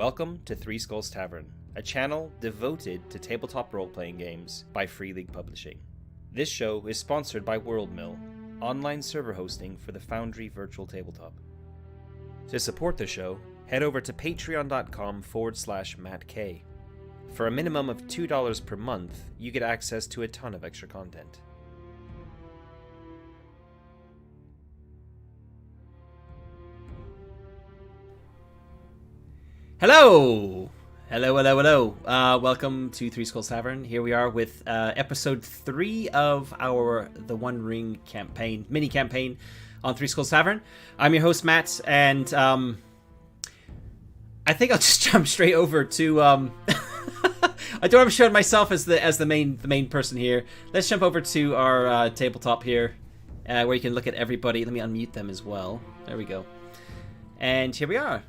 Welcome to Three Skulls Tavern, a channel devoted to tabletop role-playing games by Free League Publishing. This show is sponsored by WorldMill, online server hosting for the Foundry Virtual Tabletop. To support the show, head over to patreon.com/MattK. For a minimum of $2 per month, you get access to a ton of extra content. Hello! Hello. Welcome to Three Skulls Tavern. Here we are with episode 3 of our The One Ring campaign, mini-campaign on Three Skulls Tavern. I'm your host, Matt, and I think I'll just jump straight over to... I don't have shown myself as the main person here. Let's jump over to our tabletop here, where you can look at everybody. Let me unmute them as well. There we go. And here we are.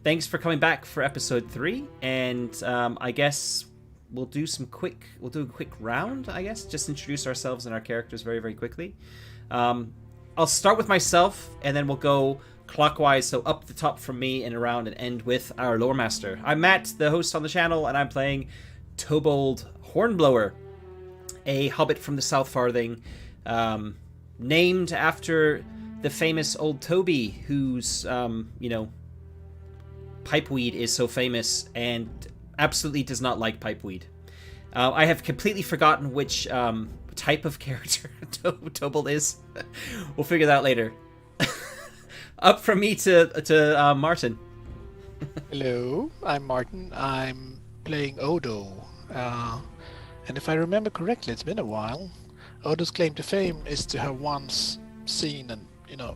Thanks for coming back for episode 3, and I guess we'll do a quick round, I guess, just introduce ourselves and our characters very, very quickly. I'll start with myself, and then we'll go clockwise, so up the top from me and around, and end with our lore master. I'm Matt, the host on the channel, and I'm playing Tobold Hornblower, a hobbit from the South Farthing, named after the famous old Toby, whose pipeweed is so famous and absolutely does not like pipeweed. I have completely forgotten which type of character Tobold is. We'll figure that out later. Up from me to Martin. Hello, I'm Martin. I'm playing Odo. And if I remember correctly, it's been a while. Odo's claim to fame is to have once seen and,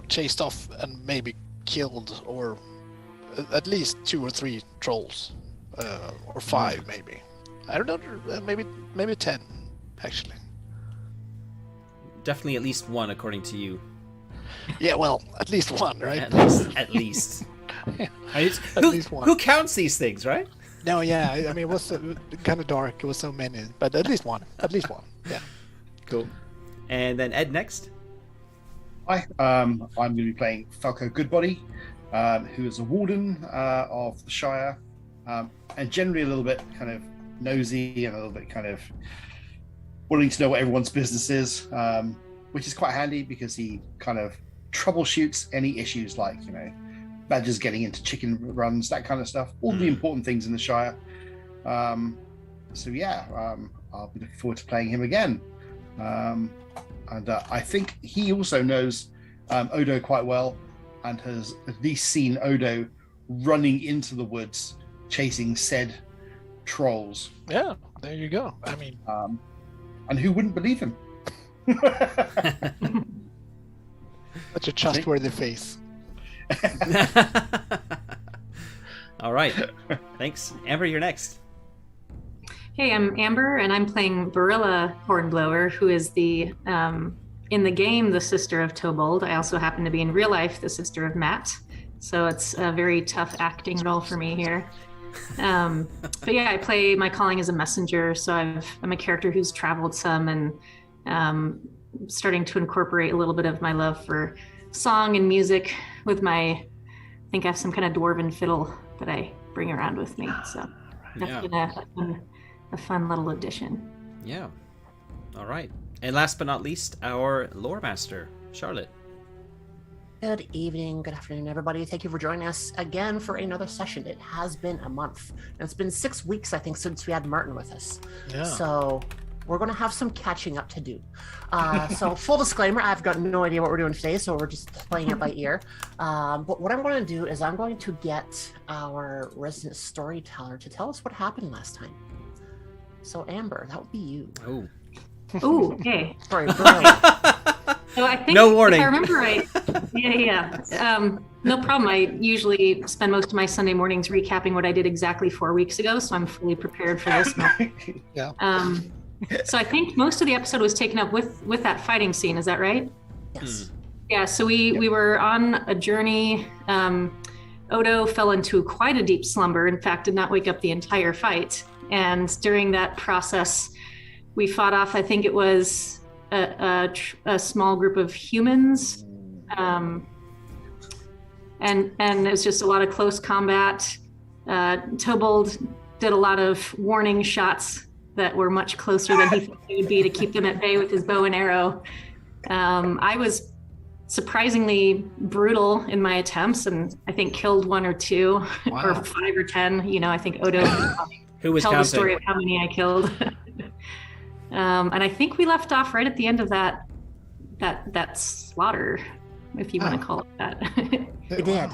chased off and maybe killed or at least 2 or 3 trolls, or 5 maybe. I don't know, maybe 10 actually. Definitely at least 1, according to you. Yeah, well, at least 1, right? At least. Yeah. At least 1. Who counts these things, right? No, yeah. I mean, it was kind of dark. It was so many, but at least 1. At least 1. Yeah. Cool. And then Ed next. Hi, I'm going to be playing Falco Goodbody, who is a warden of the Shire, and generally a little bit kind of nosy and a little bit kind of wanting to know what everyone's business is, which is quite handy because he kind of troubleshoots any issues like, badgers getting into chicken runs, that kind of stuff, all the important things in the Shire. I'll be looking forward to playing him again. And I think he also knows Odo quite well and has at least seen Odo running into the woods chasing said trolls. Yeah, there you go. I mean... and who wouldn't believe him? Such a trustworthy face. All right. Thanks. Amber, you're next. Hey, I'm Amber, and I'm playing Barilla Hornblower, who is the, in the game, the sister of Tobold. I also happen to be in real life the sister of Matt, so it's a very tough acting role for me here. But yeah, my calling as a messenger, so I'm a character who's traveled some and starting to incorporate a little bit of my love for song and music with I think I have some kind of dwarven fiddle that I bring around with me, so that's been a fun little addition. Yeah. All right. And last but not least, our lore master, Charlotte. Good evening, good afternoon, everybody. Thank you for joining us again for another session. It has been a month. And it's been 6 weeks, I think, since we had Martin with us. Yeah. So we're going to have some catching up to do. So full disclaimer, I've got no idea what we're doing today, so we're just playing it by ear. But what I'm going to do is I'm going to get our resident storyteller to tell us what happened last time. So Amber, that would be you. Oh. Ooh, okay. Sorry, brilliant. So I think, no warning. if I remember right, no problem. I usually spend most of my Sunday mornings recapping what I did exactly 4 weeks ago, so I'm fully prepared for this one. Yeah. So I think most of the episode was taken up with that fighting scene. Is that right? Yes. Yeah. So we were on a journey. Odo fell into quite a deep slumber. In fact, did not wake up the entire fight. And during that process, we fought off, I think it was a small group of humans. And it was just a lot of close combat. Tobold did a lot of warning shots that were much closer than he thought they would be to keep them at bay with his bow and arrow. I was surprisingly brutal in my attempts, and I think killed 1 or 2 or 5 or 10. I think Odo Who was tell counting? the story of how many I killed. And I think we left off right at the end of that slaughter, if you want to call it that. We did.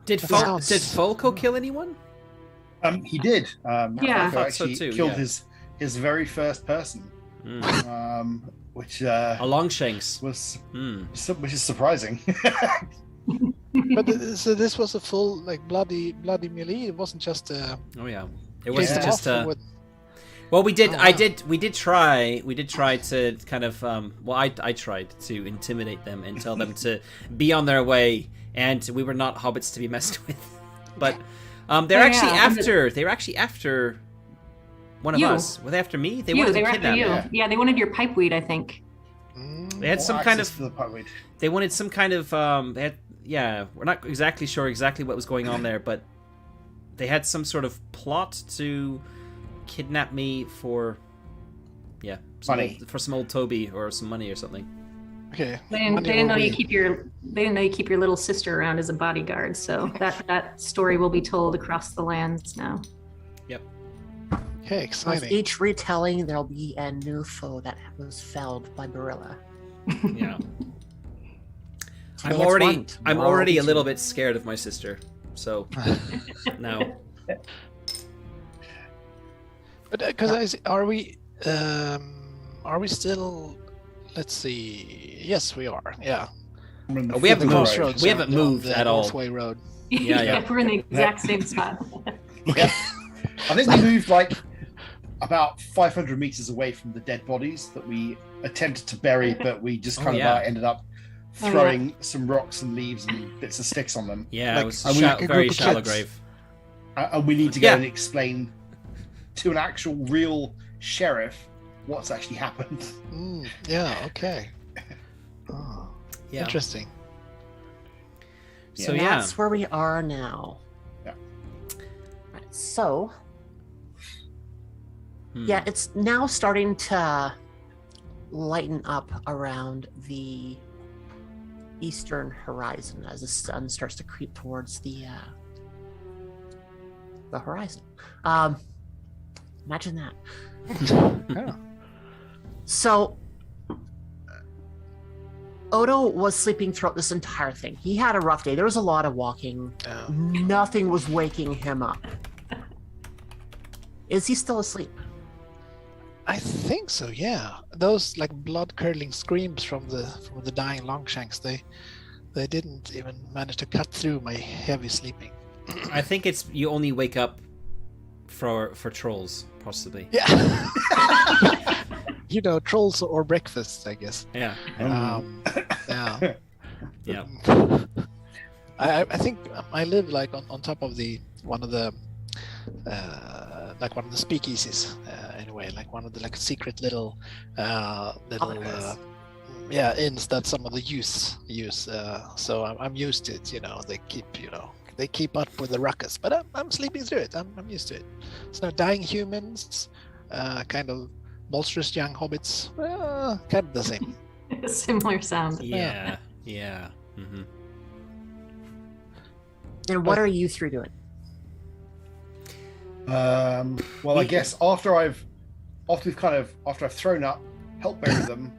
Did Folko kill anyone? He did. Yeah. I thought so actually too, killed yeah. his very first person, which A Longshanks. was Mm. which is surprising. But so this was a full like bloody melee. It wasn't just a. Oh yeah. It was Yeah. just off with- Well, we did. Oh, I wow. did. We did try. We did try to kind of. I tried to intimidate them and tell them to be on their way, and we were not hobbits to be messed with. But they're actually after. They were actually after one of You. us. Were they after me? They They wanted to were after kidnap you. me. Yeah, they wanted your pipeweed, I think. They had some kind of. To the pipeweed. They wanted some kind of. They had. Yeah, we're not exactly sure exactly what was going on there, but they had some sort of plot to kidnap me for. Yeah, Money. for some old Toby or some money or something. Okay. They didn't Money know or you weed? keep your little sister around as a bodyguard. So that story will be told across the lands now. Yep. Okay, With exciting. each retelling, there'll be a new foe that was felled by Barilla. Yeah. Today it's one, I'm tomorrow already a it'll be little two. bit scared of my sister. So now. But because are we still? Let's see. Yes, we are. Yeah. We're in the We haven't full moved. road. Crossroads We haven't on moved the at all. Northway Road. Yeah. We're in the exact same spot. Yeah. I think we moved like about 500 meters away from the dead bodies that we attempted to bury, but we just Oh, kind yeah. of ended up throwing some rocks and leaves and bits of sticks on them. Yeah, Like- it was and we- like a very group of shallow kids. grave. And we need to go Yeah. and explain to an actual real sheriff what's actually happened. Yeah. Okay. Oh, Yeah. interesting. So And yeah. that's where we are now. Yeah. Right, so Hmm. yeah, it's now starting to lighten up around the eastern horizon as the sun starts to creep towards the horizon. Imagine that. Yeah. So Odo was sleeping throughout this entire thing. He had a rough day. There was a lot of walking. Nothing was waking him up. Is he still asleep? I think so. Yeah. Those like blood curdling screams from the dying Longshanks. They didn't even manage to cut through my heavy sleeping. I think it's you only wake up for trolls, possibly. Yeah. Trolls or breakfasts, I guess. Yeah. Yeah. Yeah. I think I live like on top of one of the speakeasies anyway, like one of the like secret little inns that some of the youths use. So I'm used to it. They keep up with the ruckus, but I'm sleeping through it. I'm used to it. So dying humans, kind of monstrous young hobbits, kind of the same. Similar sound. Yeah. Yeah. Mm-hmm. And what are you three doing? Well, I guess after I've thrown up, help bury them,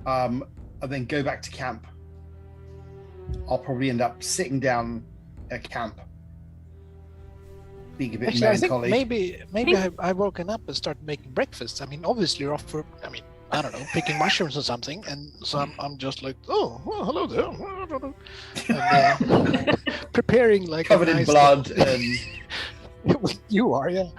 and then go back to camp, I'll probably end up sitting down at camp, being a bit Actually, I think melancholy. maybe I've woken up and started making breakfast. I mean, obviously you're off for, I don't know, picking mushrooms or something, and so I'm just like, oh, well, hello there, and, preparing like Covered a in nice blood and you are, yeah.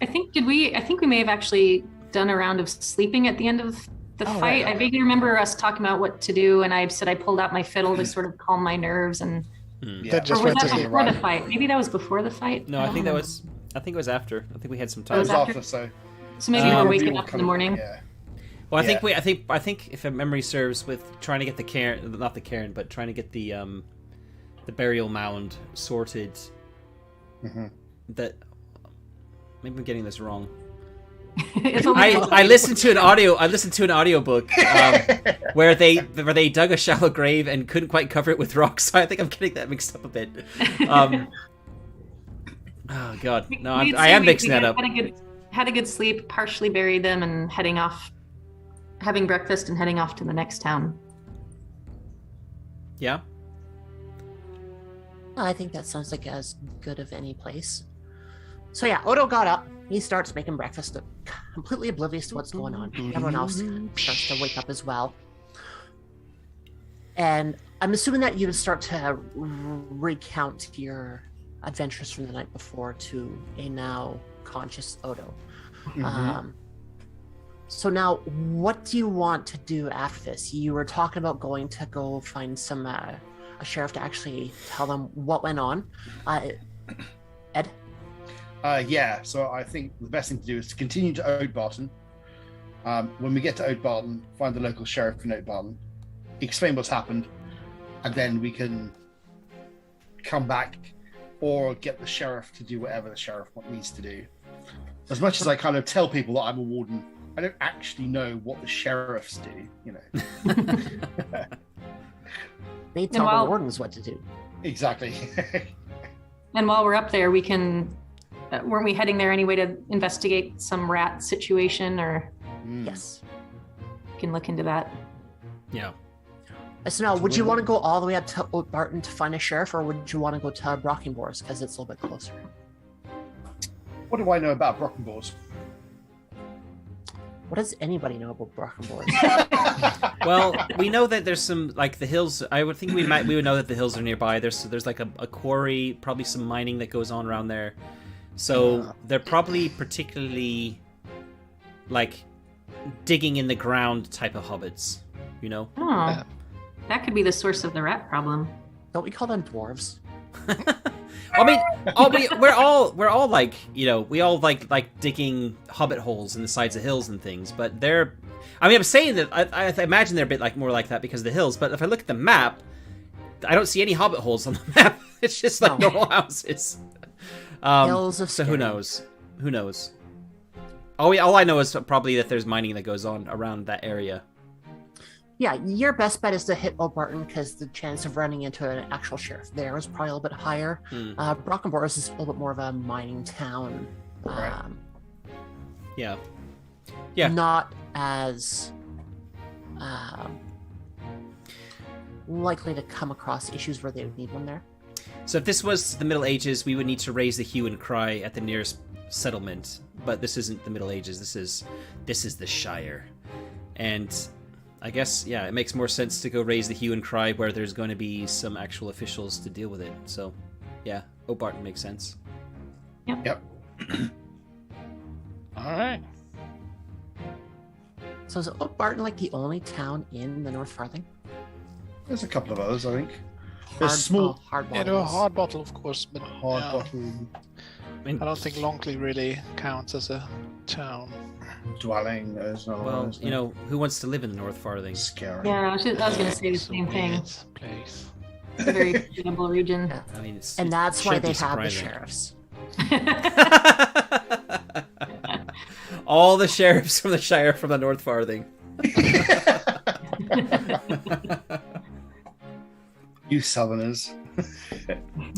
I think we may have actually done a round of sleeping at the end of the Oh, fight. right. I vaguely remember us talking about what to do, and I said I pulled out my fiddle to sort of calm my nerves. And yeah, Just or was went that to the before the right. fight? Maybe that was before the fight. No, I don't think that remember. was. I think it was after. I think we had some It time. was after? after, so So maybe Um, we're we waking were up in kind the of- morning. Yeah. Well, I Yeah. think if memory serves, with trying to get the cairn, not the cairn, but trying to get the burial mound sorted, that maybe I'm getting this wrong. It's only I listened to an audiobook where they dug a shallow grave and couldn't quite cover it with rocks. So I think I'm getting that mixed up a bit. Oh god, no, I am mixing that up. Had a good sleep, partially buried them, and heading off, having breakfast and heading off to the next town. Yeah. I think that sounds like as good of any place. So yeah, Odo got up. He starts making breakfast, completely oblivious to what's going on. Everyone else starts to wake up as well. And I'm assuming that you would start to recount your adventures from the night before to a now conscious Odo. So now, what do you want to do after this? You were talking about going to go find some a sheriff to actually tell them what went on. Ed? Yeah, so I think the best thing to do is to continue to Oatbarton. When we get to Oatbarton, find the local sheriff in Oatbarton, explain what's happened, and then we can come back or get the sheriff to do whatever the sheriff needs to do. As much as I kind of tell people that I'm a warden, I don't actually know what the sheriffs do, you know. They tell the wardens what to do. Exactly. And while we're up there, we can... weren't we heading there anyway to investigate some rat situation, or... Yes. We can look into that. Yeah. So now, would you want to go all the way up to Oatbarton to find a sheriff, or would you want to go to Brockenbor's because it's a little bit closer? What do I know about Brockenbor's? What does anybody know about Brockenbor's? Well, we know that there's some, like, the hills. I would think we would know that the hills are nearby. There's like a quarry, probably some mining that goes on around there. So they're probably particularly, like, digging in the ground type of hobbits, you know? Oh, that could be the source of the rat problem. Don't we call them dwarves? I mean, we're all like, you know, we all like digging hobbit holes in the sides of hills and things, but they're... I mean, I'm saying that I imagine they're a bit like more like that because of the hills, but if I look at the map, I don't see any hobbit holes on the map. It's just like normal houses. Hills of so who knows? Who knows? All I know is probably that there's mining that goes on around that area. Yeah, your best bet is to hit Oatbarton because the chance of running into an actual sheriff there is probably a little bit higher. Brockenbor's is a little bit more of a mining town. Yeah. Not as likely to come across issues where they would need one there. So if this was the Middle Ages, we would need to raise the hue and cry at the nearest settlement. But this isn't the Middle Ages. This is the Shire, and I guess it makes more sense to go raise the hue and cry where there's going to be some actual officials to deal with it. So, yeah, Oatbarton makes sense. Yep. All right. So is Oatbarton like the only town in the North Farthing? There's a couple of others, I think. There's small... hard Yeah, no, hard bottle, of course, but Hard bottle. I mean, I don't think Longley really counts as a town. Dwelling, there's another one. well, isn't you there? know, who wants to live in the North Farthing? Scary. Yeah, I was going to say the same thing. Weird place. It's a very suitable region. Yeah. I mean, And that's why should be they have the surprising. sheriffs. All the sheriffs from the Shire from the North Farthing. You Southerners.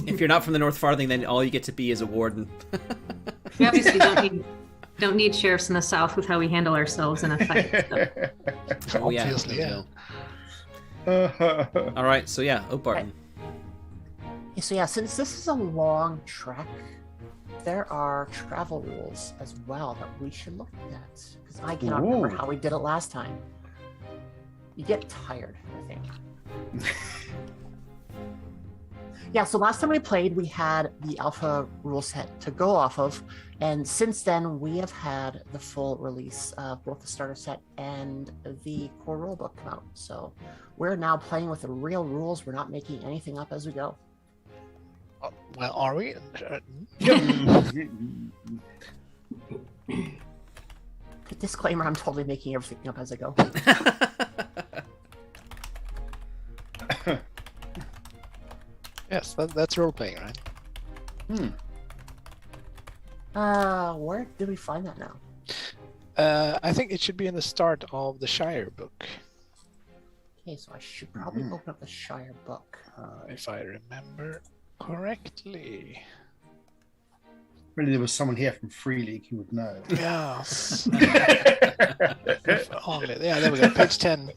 If you're not from the North Farthing, then all you get to be is a warden. We obviously don't need sheriffs in the South with how we handle ourselves in a fight. So. Oh, yeah. Obviously, yeah. All right, so yeah, Oatbarton. So yeah, since this is a long trek, there are travel rules as well that we should look at. Because I cannot remember how we did it last time. You get tired, I think. Yeah, so last time we played, we had the alpha rule set to go off of, and since then we have had the full release of both the starter set and the core rulebook come out. So we're now playing with the real rules. We're not making anything up as we go. Well, are we? Disclaimer, I'm totally making everything up as I go. Yes, that's role playing, right? Where did we find that now? I think it should be in the start of the Shire book, Okay, so I should probably open up the Shire book. if I remember correctly. Really, there was someone here from Free League who would know. Yes. If only. Yeah, there we go. Page 10.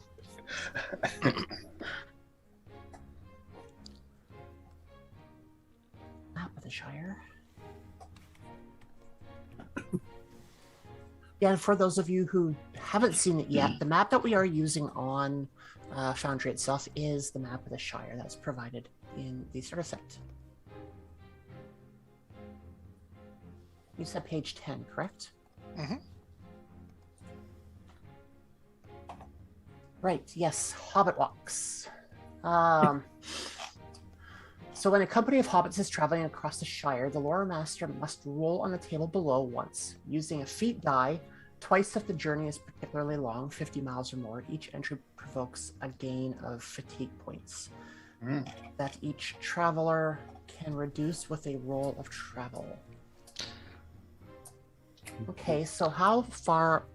Map of the Shire. Yeah, and for those of you who haven't seen it yet, the map that we are using on Foundry itself is the map of the Shire that's provided in the starter set. You said page 10, correct? Mm-hmm. Right, yes, Hobbit walks. So when a company of hobbits is traveling across the Shire, the lore master must roll on the table below once, using a feat die. Twice if the journey is particularly long, 50 miles or more. Each entry provokes a gain of fatigue points that each traveler can reduce with a roll of travel. Okay, so how far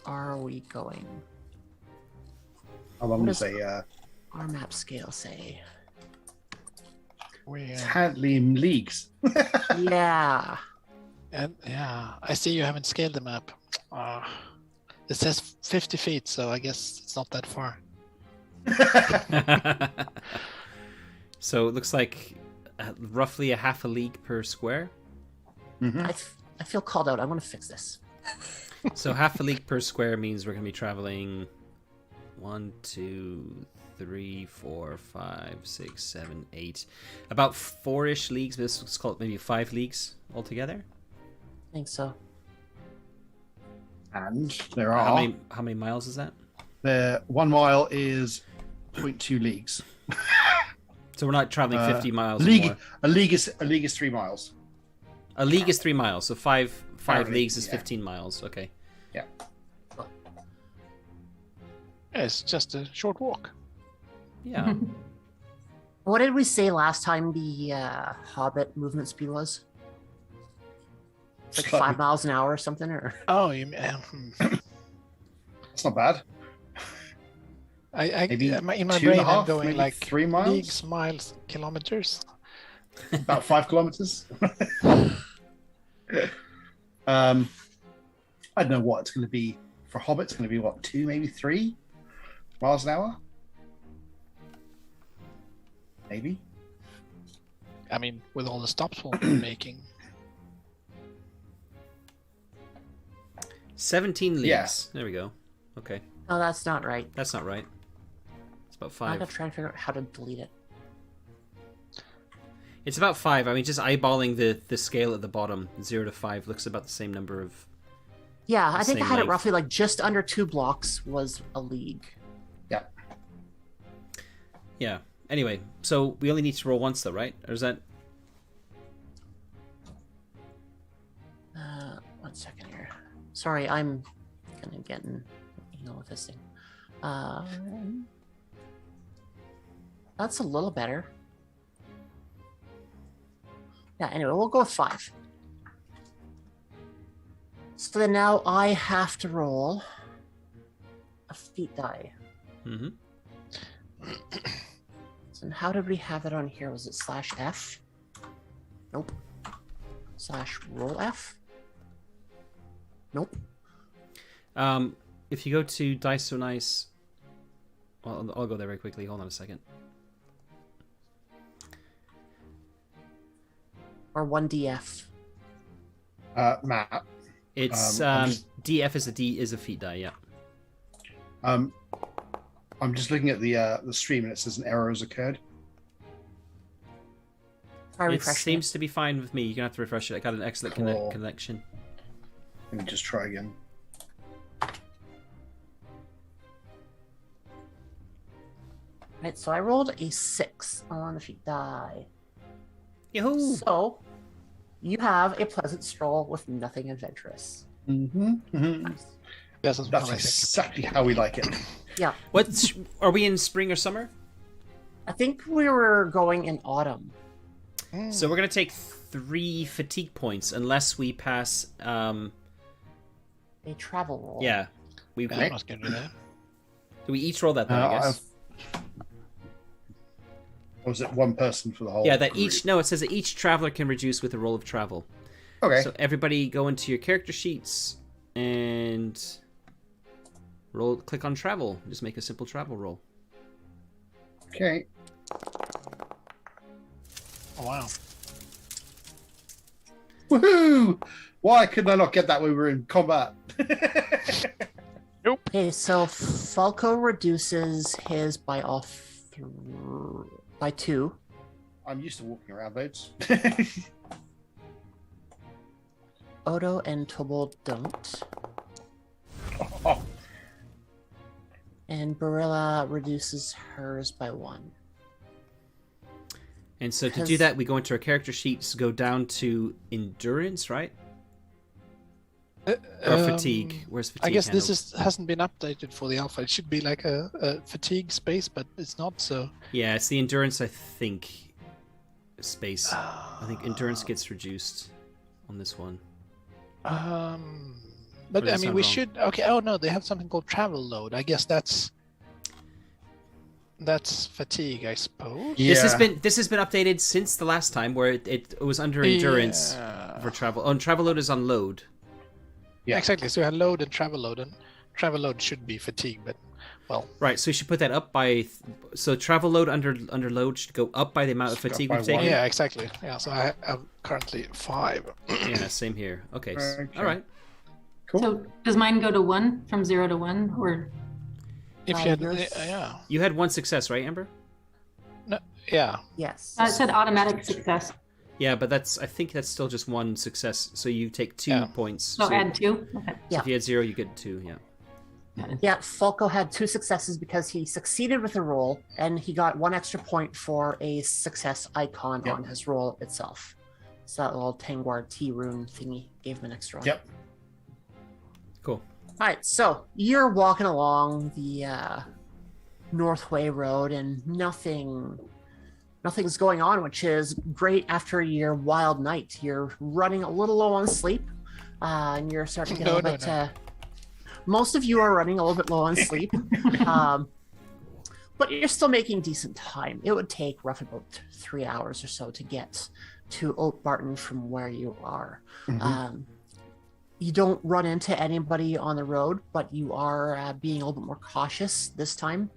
are we going? I'm going to say Our map scale say? We, Hadley leagues. Yeah. and yeah, I see you haven't scaled the map. It says 50 feet, so I guess it's not that far. So it looks like roughly a half a league per square. I feel called out. I want to fix this. So half a league per square means we're going to be traveling 1, 2, 3, 4, 5, 6, 7, 8. About 4-ish leagues. Let's call it maybe 5 leagues altogether. I think so. And there are... How many miles is that? The 1 mile is 0.2 leagues. So we're not traveling 50 miles or more. A league is 3 miles. A league is 3 miles, so five Apparently, leagues is yeah. 15 miles. Okay. Yeah. It's just a short walk. Yeah. What did we say last time the Hobbit movement speed was? Like 5 miles an hour or something? Or Oh, you mean... That's not bad. Maybe in my 2.5, brain, I'm going maybe like 3 miles? leagues, miles, kilometers. About 5 kilometers. I don't know what it's going to be for Hobbits. It's going to be what, 2, maybe 3 miles an hour? Maybe. I mean, with all the stops we'll be making. 17 leagues. Yeah. There we go. Okay. no, that's not right. That's not right. It's about I 5. gotta try and figure out how to delete it. It's about 5. I mean, just eyeballing the scale at the bottom, 0 to 5 looks about the same number of... Yeah, I think I same had it length. roughly like just under 2 blocks was a league. Yeah. Yeah. Anyway, so we only need to roll once though, right? Or is that... 1 second here. Sorry, I'm kind of getting with this thing. That's a little better. Yeah, anyway, we'll go with 5. So then now I have to roll a feat die. Mm-hmm. So then how did we have it on here? Was it /F? Nope. /roll F? Nope. If you go to Dice So Nice... Well, I'll go there very quickly. Hold on a second. Or 1DF? Matt. It's I'm DF is a feat die, yeah. I'm just looking at the stream and it says an error has occurred. Try It refreshing seems to be fine with me. You're gonna have to refresh it. I got an excellent Cool. connection. Let me just try again. Right, so I rolled a 6 on the feat die. Yahoo! So, you have a pleasant stroll with nothing adventurous. That's That's what I think. exactly how we like it. Yeah, Are we in spring or summer? I think we were going in autumn. So we're gonna take 3 fatigue points unless we pass. A travel roll. Yeah, I'm not going to do that. we each roll that then, I guess. Or was it one person for the whole? Yeah, that group? each. No, it says that each traveler can reduce with a roll of travel. Okay. So everybody go into your character sheets and roll. Click on travel. Just make a simple travel roll. Okay. Oh, wow. Woohoo! Why couldn't I not get that when we were in combat? Okay, so Falco reduces his by by 2. I'm used to walking around boats. Odo and Tobold don't. Oh, And Barilla reduces hers by 1. And so to do Because- that, we go into our character sheets, go down to endurance, right? Or fatigue. Where's fatigue? I guess this handled? hasn't been updated for the alpha. It should be like a fatigue space, but it's not. So Yeah, it's the endurance, I think. Space. I think endurance gets reduced on this one. Or but does I it mean, sound we wrong? should. Okay. Oh no, they have something called travel load. I guess that's fatigue, I suppose. Yeah. This has been updated since the last time, where it was under endurance Yeah. for travel. Oh, and travel load is on load. Yeah. Exactly. So we have load and travel load, and travel load should be fatigue, but well, Right, so you should put that up by. So travel load under load should go up by the amount of Should go fatigue up we've by taken. one. yeah, exactly. Yeah. So I have currently 5. Yeah, same here. Okay. Okay. All right. Cool. So does mine go to 1 from 0 to 1, or If you had, yours- yeah, You had 1 success, right, Amber? yeah. Yes. it said automatic success? Yeah, but I think that's still just 1 success. So you take 2 Yeah. points. So add 2. Okay. So if you had 0, you get 2. Yeah. Yeah, Falco had 2 successes because he succeeded with the roll, and he got 1 extra point for a success icon Yep. on his roll itself. So that little Tangwar T rune thingy gave him an extra one. Yep. Cool. All right, so you're walking along the Northway Road, and nothing's going on, which is great after your wild night. You're running a little low on sleep, and you're starting to get a little bit. Most of you are running a little bit low on sleep, but you're still making decent time. It would take roughly about 3 hours or so to get to Oatbarton from where you are. Mhm. You don't run into anybody on the road, but you are being a little bit more cautious this time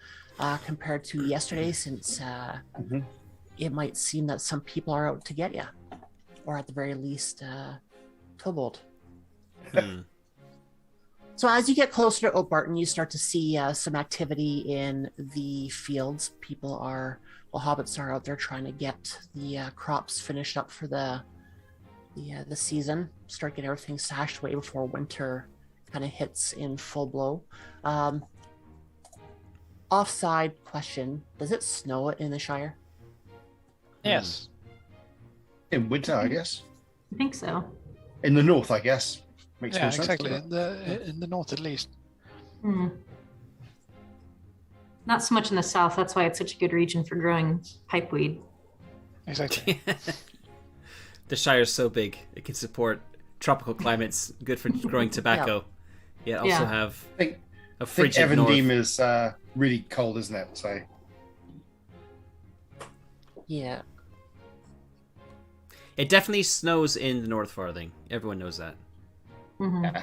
compared to yesterday, since Mhm. it might seem that some people are out to get you, or at the very least, Tobold. Hmm. So as you get closer to Oatbarton, you start to see some activity in the fields. Hobbits are out there trying to get the crops finished up for the season. Start getting everything stashed away before winter kind of hits in full blow. Offside question: does it snow in the Shire? Yes. In winter, I guess. I think so. In the north, I guess. Makes Yeah, more sense. exactly. doesn't In the north, at least. Hmm. Not so much in the south. That's why it's such a good region for growing pipeweed. Exactly. The Shire's so big; it can support tropical climates, good for growing tobacco. Yeah, also Yeah. have I think a I think frigid Evandene north. is really cold, isn't it? So Yeah. It definitely snows in the North Farthing. Everyone knows that. Hmm. yeah.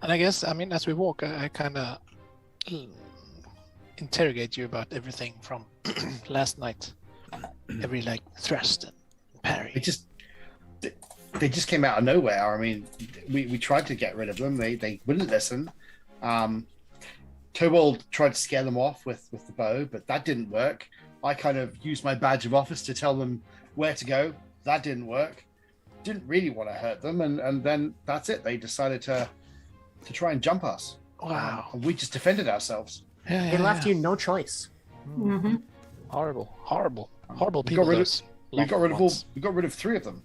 And I guess, I mean, as we walk, I kind of interrogate you about everything from last night. Every like thrust and parry. They just came out of nowhere. I mean, we tried to get rid of them. They wouldn't listen. Tobold tried to scare them off with the bow, but that didn't work. I kind of used my badge of office to tell them where to go. That didn't work. Didn't really want to hurt them, and then that's it. They decided to try and jump us. Wow. And we just defended ourselves. Yeah, They left you no choice. Hmm. Horrible We people. got rid of- those We got rid of ones. we got rid of 3 of them.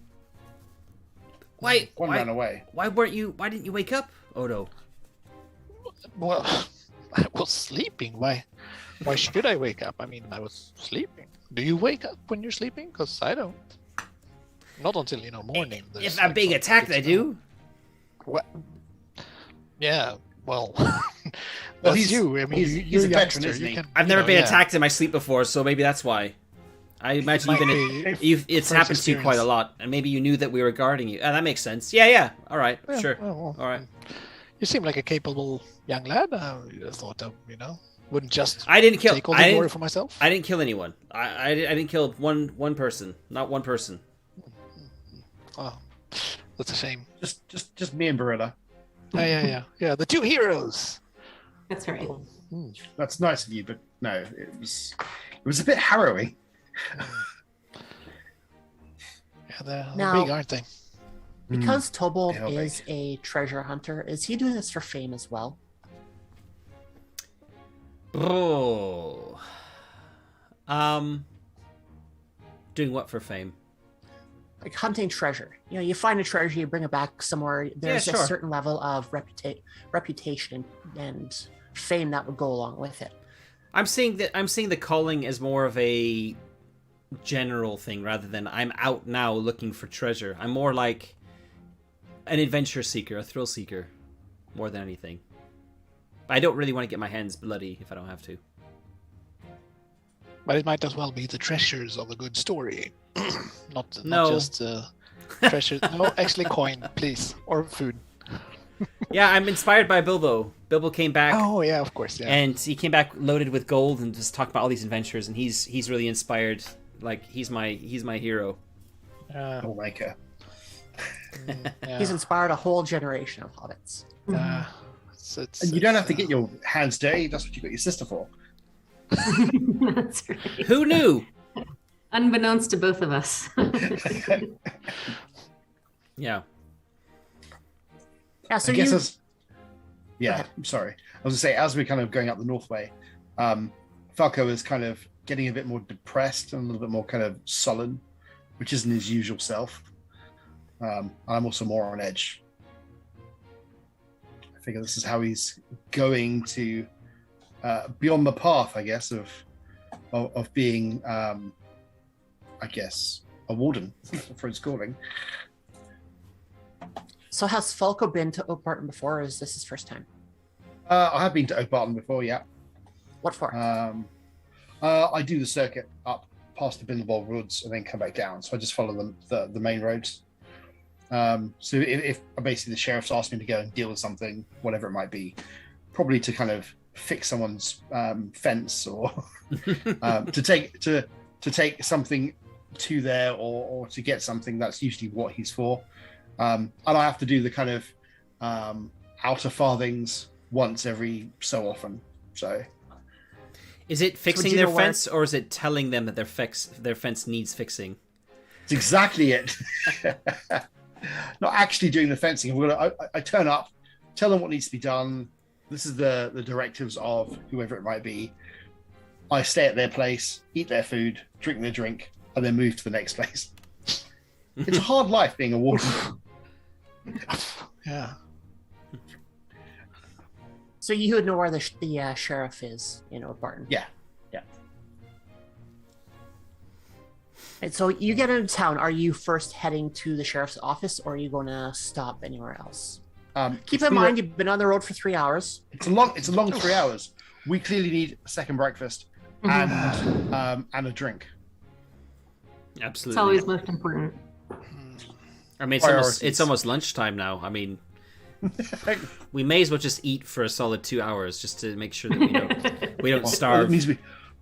Why? One ran away. Why didn't you wake up, Odo? Well, I was sleeping. Why should I wake up? I mean, I was sleeping. Do you wake up when you're sleeping? Because I don't. Not until morning. If I'm being attacked, I do. What? Yeah. Well, Well, that's he's- you. I mean, he's you're a a veteran, youngster. isn't You he? can. I've never been yeah. attacked in my sleep before, so maybe that's why. I imagine Might it's first happened to you quite a experience. lot, and maybe you knew that we were guarding you. That makes sense. Yeah. All right, Yeah, sure. well, All right. You seem like a capable young lad. I thought of, wouldn't just I didn't kill. take all I the glory didn't, for myself. I didn't kill anyone. I didn't kill one person. Not one person. Oh, that's a shame. Just me and Barilla. Yeah. The two heroes. That's right. That's nice of you, but no, it was a bit harrowing. Yeah, they're Now- big, aren't they? Because Tobold Hell, is a treasure hunter, is he doing this for fame as well? Oh. Doing what for fame? Like hunting treasure. You find a treasure, you bring it back somewhere. There's sure. a certain level of reputation and fame that would go along with it. I'm seeing the calling as more of a general thing rather than I'm out now looking for treasure. I'm more like an adventure seeker, a thrill seeker, more than anything. I don't really want to get my hands bloody if I don't have to. But it might as well be the treasures of a good story. not No. just treasures. No, actually coin, please. Or food. Yeah, I'm inspired by Bilbo. Bilbo came back. Oh, yeah, of course, yeah. And he came back loaded with gold and just talked about all these adventures, and he's really inspired. Like he's my hero. Troublemaker. Yeah. He's inspired a whole generation of hobbits. And you don't have to get your hands dirty. That's what you got your sister for. That's right. Who knew? Unbeknownst to both of us. Yeah. Yeah, so I guess you yeah, ahead. I'm sorry. I was gonna say, as we're kind of going up the north way, Falco is kind of getting a bit more depressed and a little bit more kind of sullen, which isn't his usual self. I'm also more on edge. I figure this is how he's going to be on the path, I guess, of being, I guess, a warden for his calling. So has Falco been to Oatbarton before, or is this his first time? I have been to Oatbarton before, yeah. What for? I do the circuit up past the Bindlebog Woods and then come back down. So I just follow the main roads. So if basically the sheriff's asked me to go and deal with something, whatever it might be, probably to kind of fix someone's fence or to take something to there or to get something, that's usually what he's for. And I have to do the kind of outer farthings once every so often. So Is it fixing you their know where- fence, or is it telling them that their fence needs fixing? it's exactly it. Not actually doing the fencing. I turn up, tell them what needs to be done. This is the directives of whoever it might be. I stay at their place, eat their food, drink their drink, and then move to the next place. It's a hard life being a warden. Yeah. So you would know where the sheriff is in Oatbarton. Yeah. And so you get into town. Are you first heading to the sheriff's office, or are you going to stop anywhere else? Keep in mind, you've been on the road for 3 hours. It's a long 3 hours. We clearly need a second breakfast and a drink. Absolutely. It's always most important. I mean, Priorities. it's almost lunchtime now. I mean, we may as well just eat for a solid 2 hours just to make sure that we don't Well, starve. it means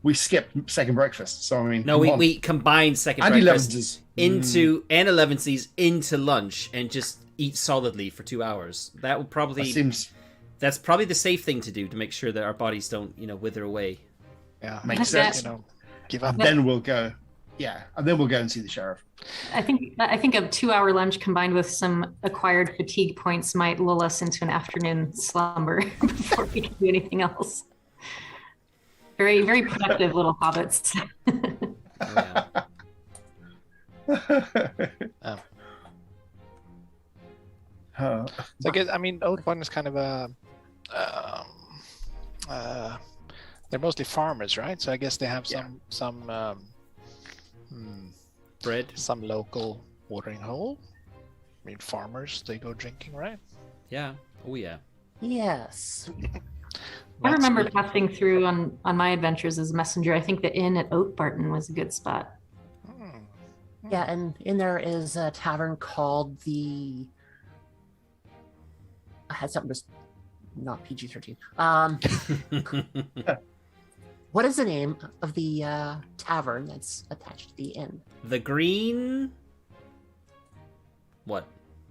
we skipped second breakfast. So I mean, No, come on. we combined second and breakfast 11s. into and 11cs into lunch and just eat solidly for 2 hours. That would probably That seems that's probably the safe thing to do to make sure that our bodies don't wither away. Yeah. makes That- sense. Give up. And then we'll go. Yeah, and then we'll go and see the sheriff. I think a 2-hour lunch combined with some acquired fatigue points might lull us into an afternoon slumber before we can do anything else. Very, very productive little hobbits. Yeah. So I guess, Oatbarton is kind of they're mostly farmers, right? So I guess they have some Bread. Some local watering hole. I mean, farmers, they go drinking, right? Yeah. Oh yeah. Yes. I That's remember good. passing through on my adventures as a messenger. I think the inn at Oatbarton was a good spot. Hmm. Yeah, and in there is a tavern called the. I had something just not PG-13. What is the name of the tavern that's attached to the inn? The green. What?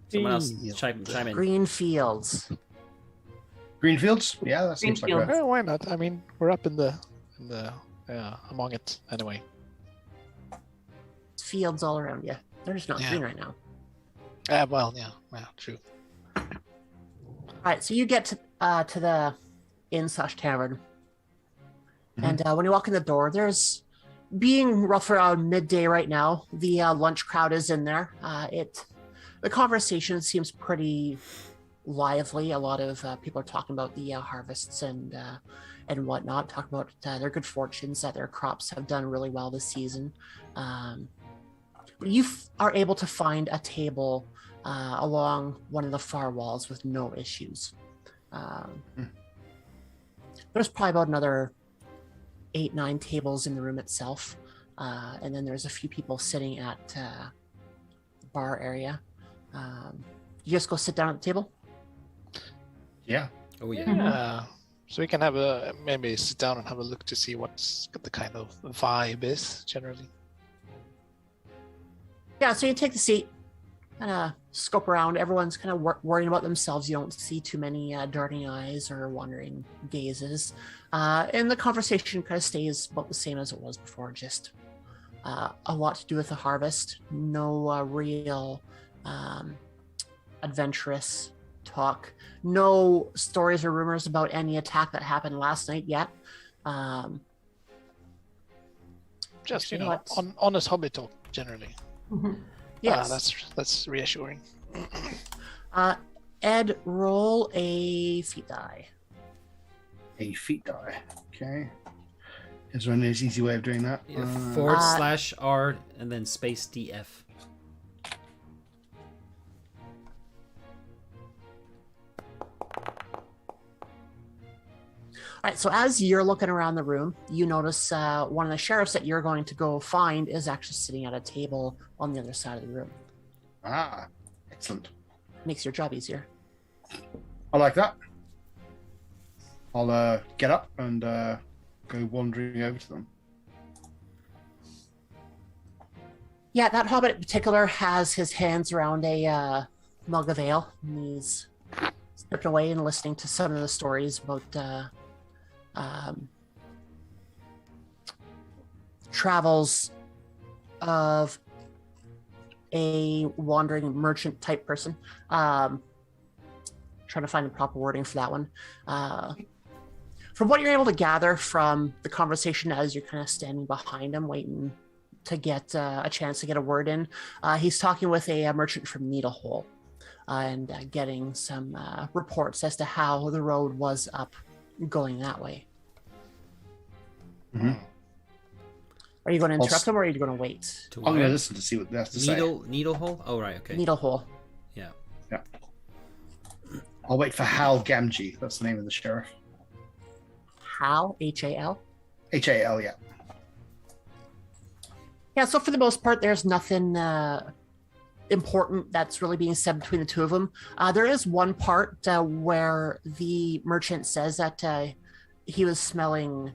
Someone else chime in. Green Fields. Greenfields? Yeah, that seems like Greenfields. a... Why not? I mean, we're up in the among it anyway. It's fields all around you. They're just not Yeah. green right now. Well, yeah, true. All right, so you get to the inn/tavern, and when you walk in the door, there's, being rough around midday right now, the lunch crowd is in there. The conversation seems pretty lively. A lot of people are talking about the harvests and whatnot, talking about their good fortunes, that their crops have done really well this season. You are able to find a table along one of the far walls with no issues. There's probably about another 8-9 tables in the room itself, and then there's a few people sitting at the bar area. You just go sit down at the table? Yeah. Oh yeah. Yeah. So we can have maybe sit down and have a look to see what the kind of vibe is generally. Yeah, so you take the seat, kind of scope around. Everyone's kind of worrying about themselves. You don't see too many darting eyes or wandering gazes. And the conversation kind of stays about the same as it was before, just a lot to do with the harvest. No real adventurous talk. No stories or rumors about any attack that happened last night yet. Just, You know what? honest hobby talk generally. Mhm. Yes. That's reassuring. Ed, roll a feat die. A feat die. Okay. Is there any easy way of doing that? Yeah, /R and then space DF. All right, so as you're looking around the room, you notice one of the sheriffs that you're going to go find is actually sitting at a table on the other side of the room. Ah, excellent. Makes your job easier. I like that. I'll get up and go wandering over to them. Yeah, that hobbit in particular has his hands around a mug of ale, and he's stepped away and listening to some of the stories about travels of a wandering merchant type person. Trying to find the proper wording for that one. From what you're able to gather from the conversation as you're kind of standing behind him, waiting to get a chance to get a word in, he's talking with a merchant from Needlehole and getting some reports as to how the road was up going that way. Mm-hmm. Are you going to interrupt s- him or are you going to wait? To I'm going where? to listen to see what they have to say. Needle hole. Oh right, okay. Needlehole. Yeah. Yeah. I'll wait for Hal Gamgee. That's the name of the sheriff. Hal, Hal. Hal, yeah. Yeah, so for the most part, there's nothing important that's really being said between the two of them. There is one part where the merchant says that he was smelling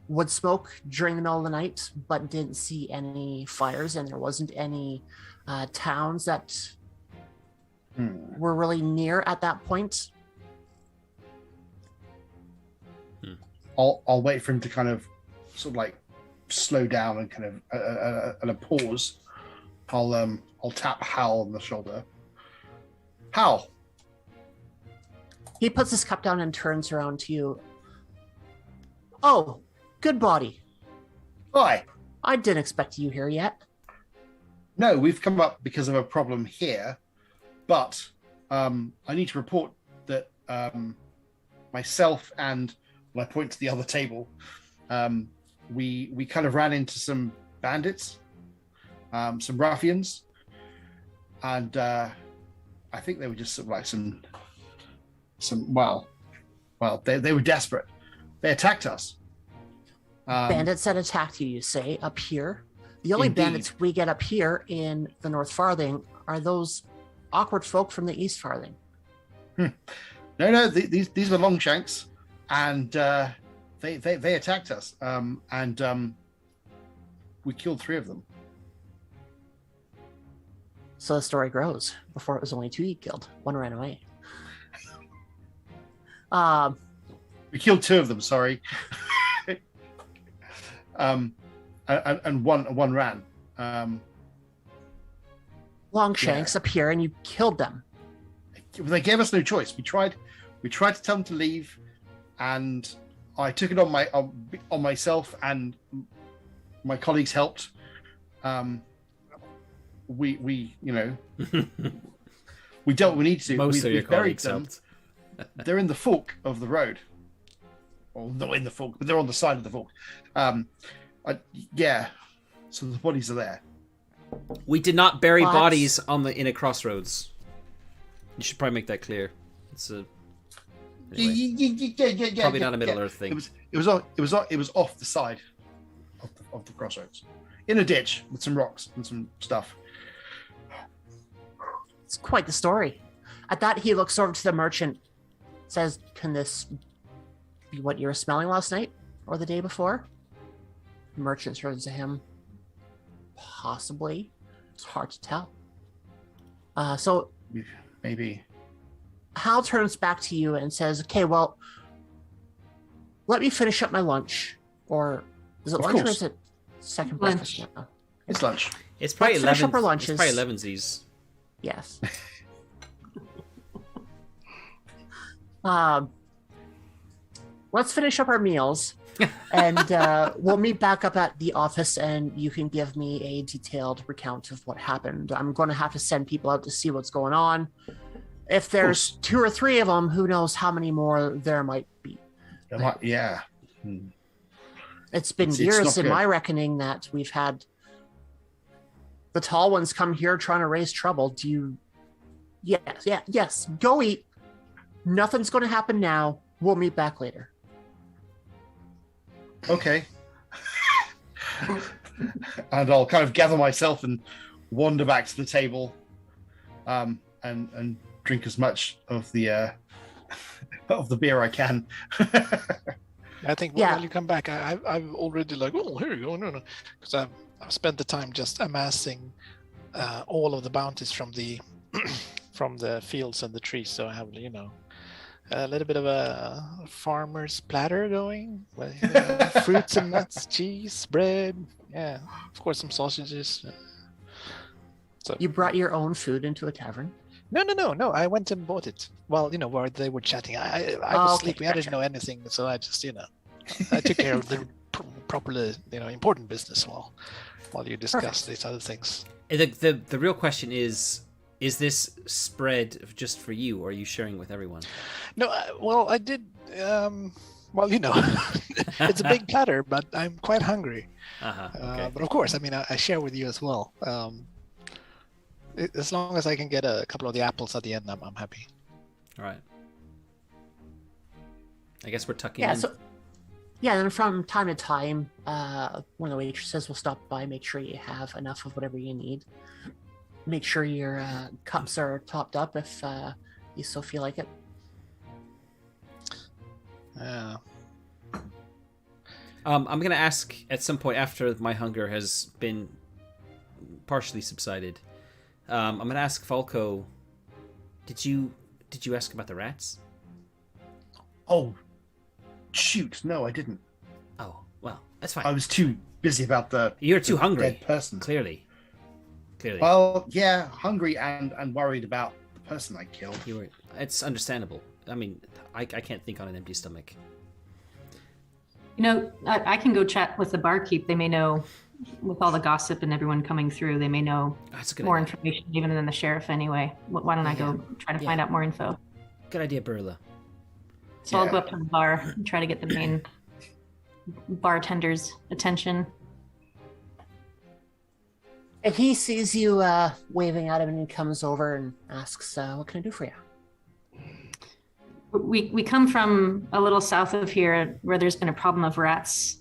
wood smoke during the middle of the night, but didn't see any fires, and there wasn't any towns that were really near at that point. I'll wait for him to kind of sort of like slow down and kind of at a pause. I'll tap Hal on the shoulder. Hal. He puts his cup down and turns around to you. Oh, good body. Hi. I didn't expect you here yet. No, we've come up because of a problem here, but I need to report that myself and, when I point to the other table, we kind of ran into some bandits some ruffians, and I think they were just sort of like some. Well, they were desperate. They attacked us. Bandits that attacked you, you say, up here? The only Indeed. bandits we get up here in the North Farthing are those awkward folk from the East Farthing. No, these were Longshanks, and they attacked us, and we killed 3 of them. So the story grows. Before it was only 2 you killed. 1 ran away. We killed 2 of them. Sorry, and one ran. Longshanks up here, and you killed them. They gave us no choice. We tried to tell them to leave, and I took it on myself, and my colleagues helped. We we dealt what we need to. Most of your we buried colleagues them. helped. They're in the fork of the road. Well, not in the fork, but they're on the side of the fork. Yeah. So the bodies are there. We did not bury What? bodies in a crossroads. You should probably make that clear. It's a anyway, Yeah. probably not a Middle Earth thing. It was off the side of the crossroads, in a ditch with some rocks and some stuff. It's quite the story. At that, he looks over to the merchant, says, "Can this be what you were smelling last night or the day before?" The merchant turns to him. Possibly. It's hard to tell. So Maybe. Hal turns back to you and says, "Okay, well, let me finish up my lunch." Or is it Of lunch or course. is it second Lunch. breakfast now? It's lunch. It's probably Let's finish 11. up our It's lunches. probably 11s. Yes. Let's finish up our meals, and we'll meet back up at the office, and you can give me a detailed recount of what happened. I'm going to have to send people out to see what's going on. If there's 2 or 3 of them, who knows how many more there might be. Yeah. It's been It's years not in good. my reckoning that we've had the tall ones come here trying to raise trouble. Do you... Yes. Go eat. Nothing's going to happen now. We'll meet back later. Okay. And I'll kind of gather myself and wander back to the table, and drink as much of the beer I can. I think Yeah. when you come back, I've already like, oh, here you go, no, because I've spent the time just amassing all of the bounties from the from the fields and the trees. So I have, a little bit of a farmer's platter going, with, fruits and nuts, cheese, bread, yeah, of course some sausages. So You brought your own food into a tavern? no, I went and bought it. Well, while they were chatting, I was Oh, okay, sleeping. I didn't gotcha. know anything, so I just, I took care of the properly, important business while you discussed these other things. The real question is this spread just for you, or are you sharing with everyone? No, well, I did. It's a big platter, but I'm quite hungry. Okay. But of course, I share with you as well. As long as I can get a couple of the apples at the end, I'm happy. All right. I guess we're tucking Yeah, in. so and from time to time, one of the waitresses will stop by, make sure you have enough of whatever you need. Make sure your cups are topped up if you still feel like it. Yeah. I'm going to ask at some point after my hunger has been partially subsided. I'm going to ask Falco, did you ask about the rats? Oh, shoot! No, I didn't. Oh, well, that's fine. I was too busy about the You're too hungry. dead person. Clearly. Well, yeah, hungry and worried about the person I killed. It's understandable. I mean, I can't think on an empty stomach. I can go chat with the barkeep. They may know, with all the gossip and everyone coming through, they may know That's a good more idea. information even than the sheriff anyway. Why don't I go try to find out more info? Good idea, Burla. So I'll go up to the bar and try to get the main bartender's attention. And he sees you waving at him, and he comes over and asks, "What can I do for you?" We come from a little south of here where there's been a problem of rats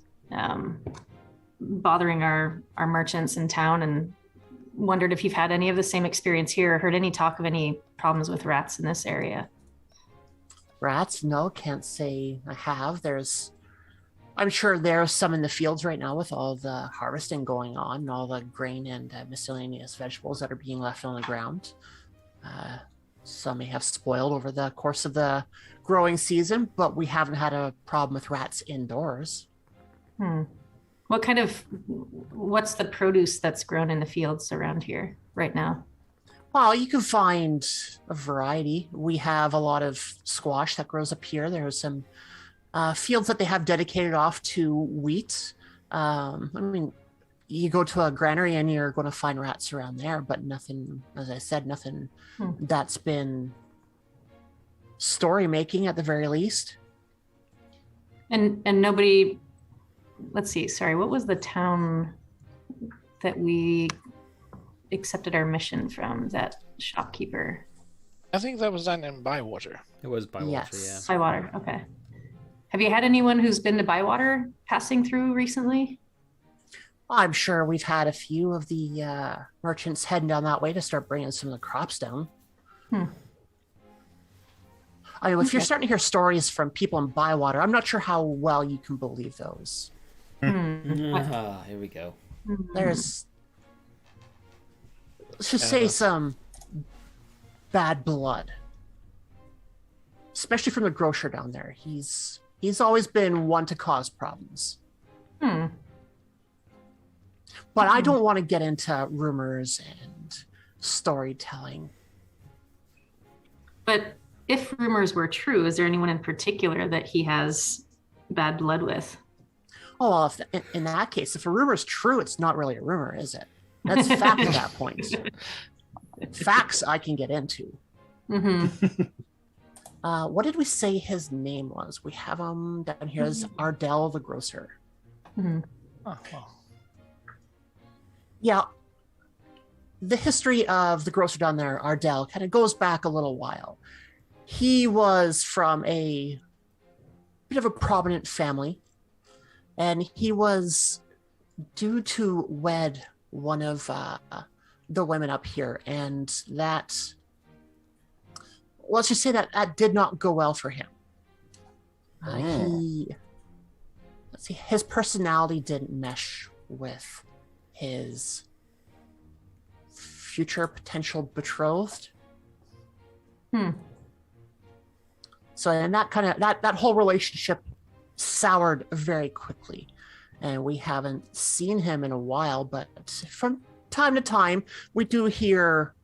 bothering our merchants in town, and wondered if you've had any of the same experience here, or heard any talk of any problems with rats in this area. Rats? No, can't say I have. I'm sure there's some in the fields right now with all the harvesting going on, and all the grain and miscellaneous vegetables that are being left on the ground. Some may have spoiled over the course of the growing season, but we haven't had a problem with rats indoors. What's the produce that's grown in the fields around here right now? Well, you can find a variety. We have a lot of squash that grows up here. There are some fields that they have dedicated off to wheat. You go to a granary and you're going to find rats around there, but nothing, as I said, nothing that's been story making at the very least. And nobody, let's see, sorry, what was the town that we accepted our mission from, that shopkeeper? I think that was done in Bywater. It was Bywater, Yes. yeah. Bywater, okay. Have you had anyone who's been to Bywater passing through recently? I'm sure we've had a few of the merchants heading down that way to start bringing some of the crops down. I mean, if you're starting to hear stories from people in Bywater, I'm not sure how well you can believe those. Here we go. There's, let's just say, some bad blood, especially from the grocer down there. He's always been one to cause problems. But I don't want to get into rumors and storytelling. But if rumors were true, is there anyone in particular that he has bad blood with? Oh, well, in that case, if a rumor is true, it's not really a rumor, is it? That's fact at that point. Facts I can get into. What did we say his name was? We have him down here as Ardell the Grocer. Oh, well. Yeah. The history of the grocer down there, Ardell, kind of goes back a little while. He was from a bit of a prominent family, and he was due to wed one of the women up here, and that, let's just say that did not go well for him. His personality didn't mesh with his future potential betrothed. So, and that kind of that whole relationship soured very quickly, and we haven't seen him in a while. But from time to time, we do hear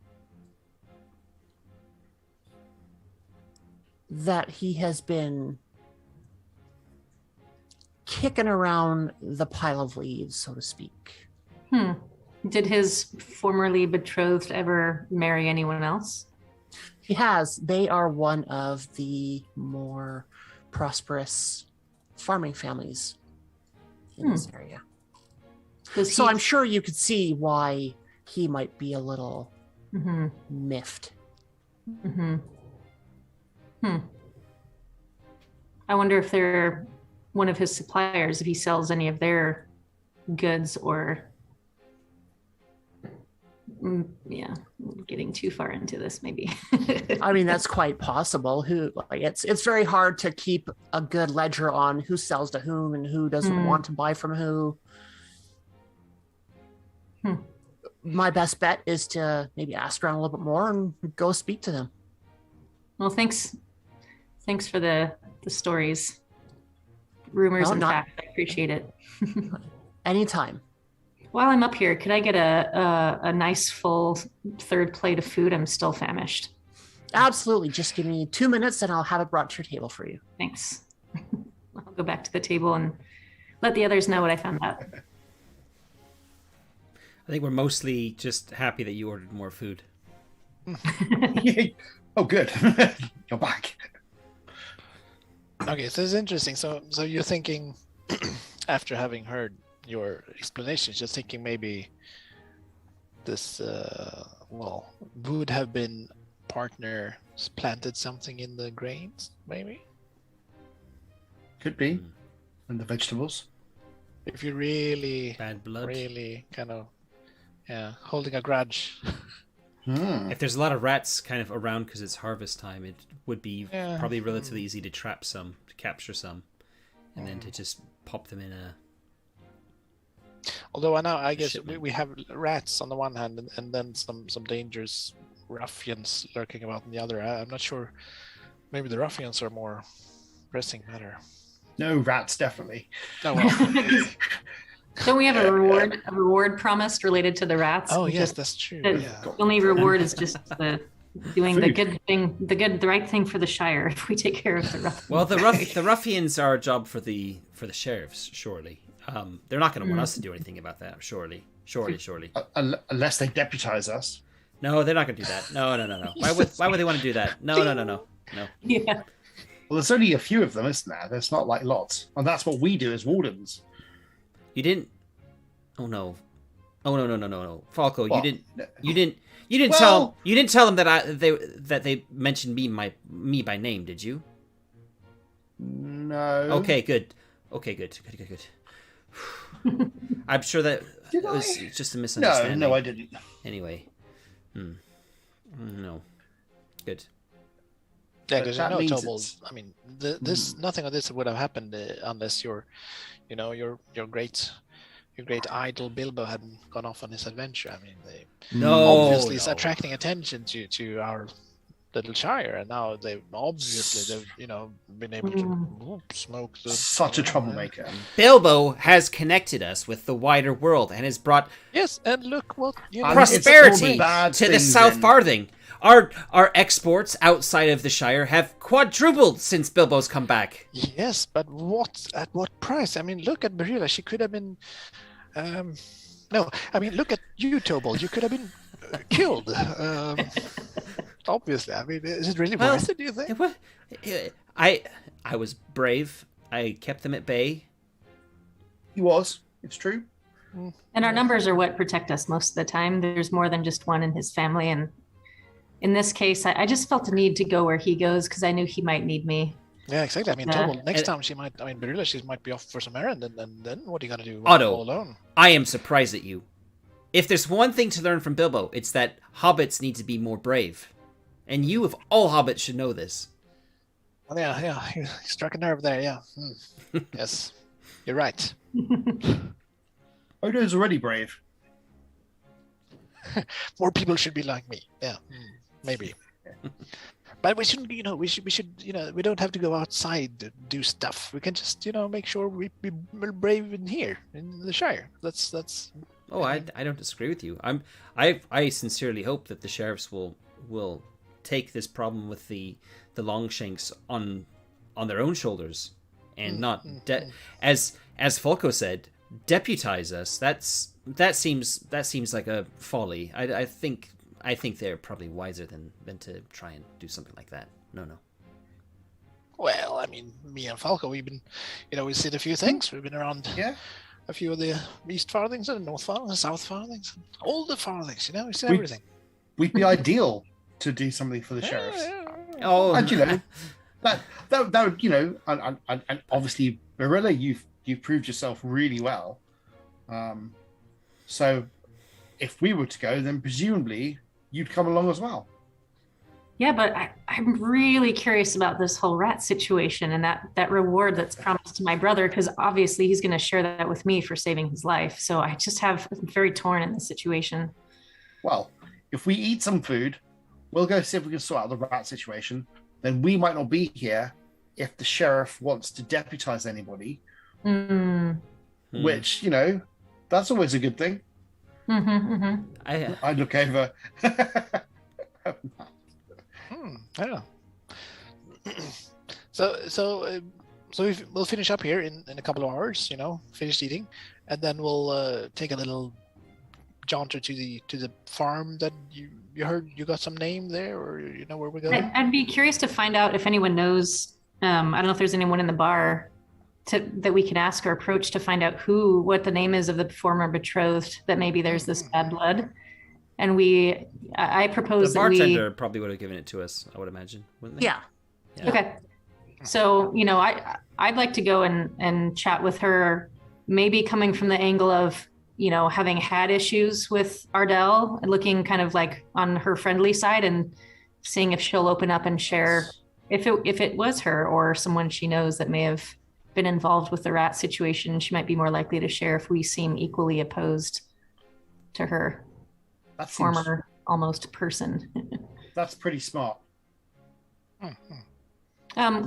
that he has been kicking around the pile of leaves, so to speak. Did his formerly betrothed ever marry anyone else? He has. They are one of the more prosperous farming families in this area. So I'm sure you could see why he might be a little miffed. I wonder if they're one of his suppliers, if he sells any of their goods, or yeah, getting too far into this maybe. I mean, that's quite possible. It's very hard to keep a good ledger on who sells to whom and who doesn't want to buy from who. My best bet is to maybe ask around a little bit more and go speak to them. Well, thanks for the stories, rumors, and facts. I appreciate it. Anytime. While I'm up here, could I get a nice full third plate of food? I'm still famished. Absolutely. Just give me 2 minutes and I'll have it brought to your table for you. Thanks. I'll go back to the table and let the others know what I found out. I think we're mostly just happy that you ordered more food. Oh, good. You're back. Okay, so it's interesting. So you're thinking, after having heard your explanations, you're thinking maybe this would have been partner planted something in the grains, maybe. Could be. And the vegetables. If you're really Bad blood. really kind of holding a grudge. If there's a lot of rats kind of around because it's harvest time, it would be probably relatively easy to trap some, to capture some, and then to just pop them in a... Although I guess we have rats on the one hand and then some dangerous ruffians lurking about on the other. I'm not sure. Maybe the ruffians are more pressing matter. No, rats, definitely. Oh, well. Don't we have a reward promised related to the rats? Oh, yes, that's true. The only reward is just doing Food. the good thing, the right thing for the Shire. If we take care of the ruffians. Well, the ruffians are a job for the sheriffs, surely. They're not going to want us to do anything about that, surely. Unless they deputize us. No, they're not going to do that. No. Why would they want to do that? No. Yeah. Well, there's only a few of them, isn't there? There's not like lots. And that's what we do as wardens. You didn't... Oh, no. Oh, no. Falco, What? You didn't Well- tell them that they mentioned me by name, did you? No. Okay, good. I'm sure that Did it was I? just a misunderstanding. No, I didn't. Anyway. No. Good. Yeah, But because that means Tobald, it's- I mean, nothing of this would have happened unless your great idol Bilbo hadn't gone off on his adventure. I mean, No. obviously it's attracting attention to our little shire, and now they've been able to smoke the... Such a troublemaker. Bilbo has connected us with the wider world and has brought Yes, and look what... And prosperity it's all bad to the things South in- Farthing. Our exports outside of the Shire have quadrupled since Bilbo's come back. Yes, but at what price? I mean, look at Barilla. She could have been... no, I mean, look at you, Tobald. You could have been killed. Obviously. I mean, is it really worth it, do you think? I was brave. I kept them at bay. He was. It's true. And our numbers are what protect us most of the time. There's more than just one in his family. And in this case, I just felt a need to go where he goes because I knew he might need me. Yeah, exactly. I mean, Yeah. Tobald, next time she might... I mean, Barilla, she might be off for some errand, and then what are you going to do? Otto. All alone? I am surprised at you. If there's one thing to learn from Bilbo, it's that hobbits need to be more brave. And you, of all hobbits, should know this. Well, yeah, you struck a nerve there, yeah. Yes, you're right. Odo's already brave. More people should be like me. Yeah, maybe. But we shouldn't, we should, we don't have to go outside to do stuff. We can just, make sure we're brave in here, in the Shire. That's. Oh, I don't disagree with you. I sincerely hope that the sheriffs will take this problem with the Longshanks on their own shoulders and not as Falco said, deputize us. That seems like a folly. I think they're probably wiser than to try and do something like that. No. Well, I mean, me and Falco, we've been, we've seen a few things. We've been around a few of the East Farthings and North Farthings and South Farthings, all the Farthings. We've seen everything. We'd be ideal to do something for the sheriffs. Oh, And that would, and obviously, Barilla, you've proved yourself really well. So if we were to go, then presumably you'd come along as well. Yeah, but I'm really curious about this whole rat situation and that reward that's promised to my brother, because obviously he's going to share that with me for saving his life. So I'm very torn in this situation. Well, if we eat some food, we'll go see if we can sort out the rat situation. Then we might not be here if the sheriff wants to deputize anybody, which, that's always a good thing. I look over. Yeah. So we'll finish up here in a couple of hours. Finish eating, and then we'll take a little jaunter to the farm that you heard you got some name there, or you know where we're going. I'd be curious to find out if anyone knows. I don't know if there's anyone in the bar that we can ask or approach to find out what the name is of the former betrothed. That maybe there's this bad blood. and I propose The that we. bartender probably would have given it to us, I would imagine, wouldn't they? Yeah. Okay. So, I'd like to go and chat with her, maybe coming from the angle of, having had issues with Ardell and looking kind of like on her friendly side and seeing if she'll open up and share if it was her or someone she knows that may have been involved with the rat situation. She might be more likely to share if we seem equally opposed to her That seems, former almost person. that's pretty smart. Yeah.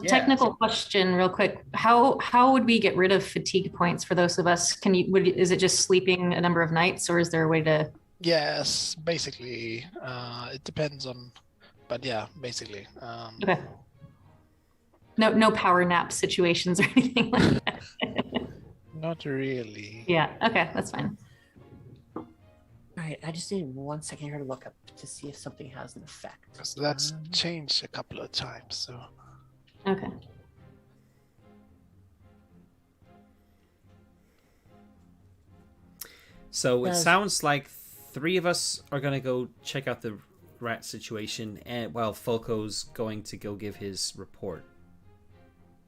Technical question real quick. How would we get rid of fatigue points for those of us? Is it just sleeping a number of nights, or is there a way to? Yes, basically. It depends on, but yeah, basically. Okay. No power nap situations or anything like that. Not really. Yeah, okay, that's fine. All right, I just need 1 second here to look up to see if something has an effect. Because that's changed a couple of times. So Okay. So it Does- sounds like 3 of us are going to go check out the rat situation, and while Falco's going to go give his report.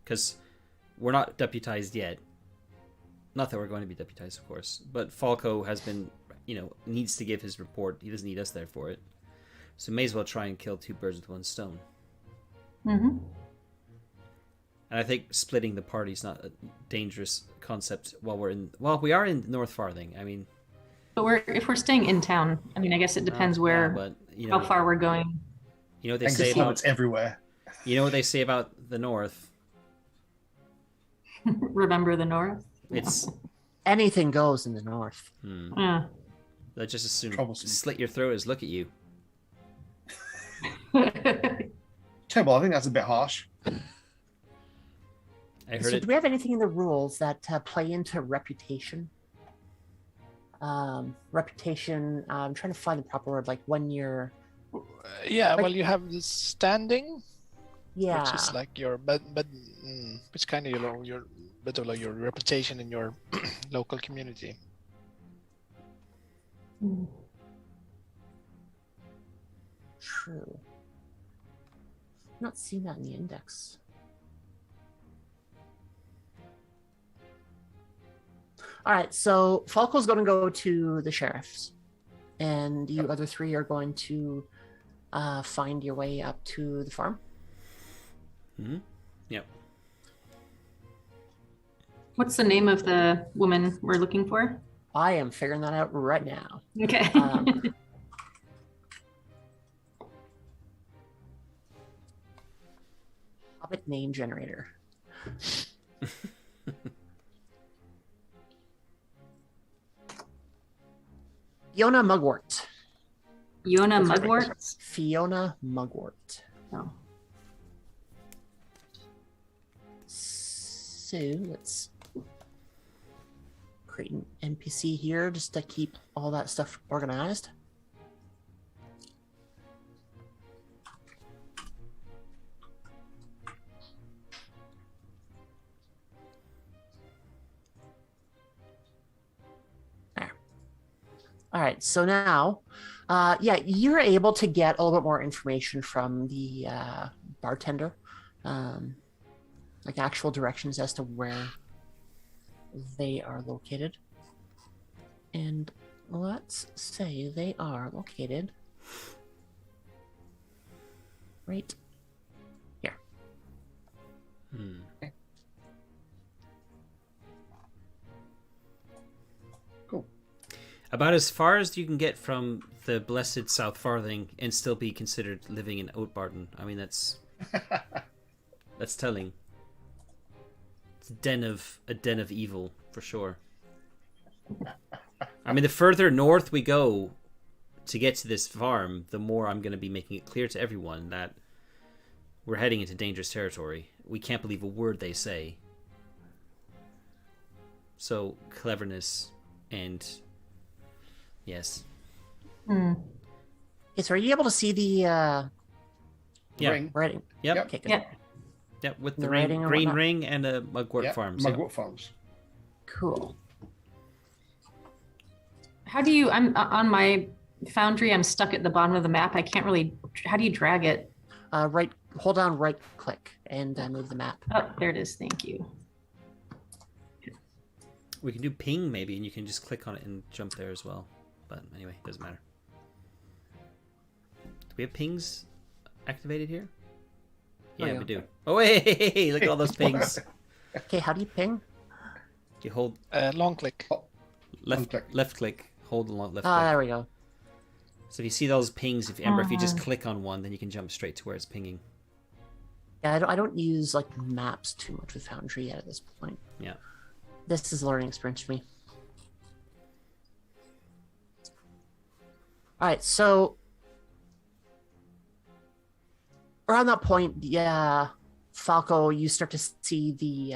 Because we're not deputized yet. Not that we're going to be deputized, of course. But Falco has been, needs to give his report. He doesn't need us there for it. So may as well try and kill 2 birds with 1 stone. Mm-hmm. And I think splitting the party is not a dangerous concept while we're in... Well, we are in North Farthing. I mean... But if we're staying in town, I mean, I guess it depends yeah, but, how far we're going. You know what they say about... It's everywhere. You know what they say about the North? Remember the North? It's... Anything goes in the north. Yeah. Let's just assume Troublesome. slit your throat is look at you. Terrible. I think that's a bit harsh. I heard So it. do we have anything in the rules that play into reputation? Reputation, I'm trying to find the proper word, like when you're... yeah, Like- well, you have the standing, Yeah. which is like your which kind of your bit of like your reputation in your local community. True. Not seeing that in the index. All right, so Falco's going to go to the sheriff's, and you other 3 are going to find your way up to the farm. Hmm? Yep. What's the name of the woman we're looking for? I am figuring that out right now. Okay. Hobbit name generator. Fiona Mugwort. Yona Mugwort? Fiona Mugwort. Oh. So let's create an NPC here just to keep all that stuff organized. There. All right, so now, yeah, you're able to get a little bit more information from the bartender, like actual directions as to where they are located. And let's say they are located right here. Cool. About as far as you can get from the blessed South Farthing and still be considered living in Oatbarton. I mean, that's telling. It's a den of evil for sure. I mean, the further north we go to get to this farm, the more I'm going to be making it clear to everyone that we're heading into dangerous territory. We can't believe a word they say. So, cleverness and... yes. Hmm. Okay, so are you able to see the Yeah. Ring. writing? Yep. Okay, good. Yeah. Yep, with the The ring, writing and green whatnot. ring and a Mugwort Yeah, Farms. Yep. Mugwort Farms. Cool. How do you? I'm on my Foundry, I'm stuck at the bottom of the map. I can't really. How do you drag it? Hold down right click and move the map. Oh, there it is. Thank you. We can do ping maybe, and you can just click on it and jump there as well. But anyway, doesn't matter. Do we have pings activated here? Yeah, we do. Oh, hey, look at all those pings. Okay, how do you ping? You hold Long click. left click, hold the left click. There we go. So if you see those pings, if you just click on one, then you can jump straight to where it's pinging. Yeah, I don't use like maps too much with Foundry yet at this point. Yeah. This is a learning experience for me. All right, so around that point, yeah, Falco, you start to see the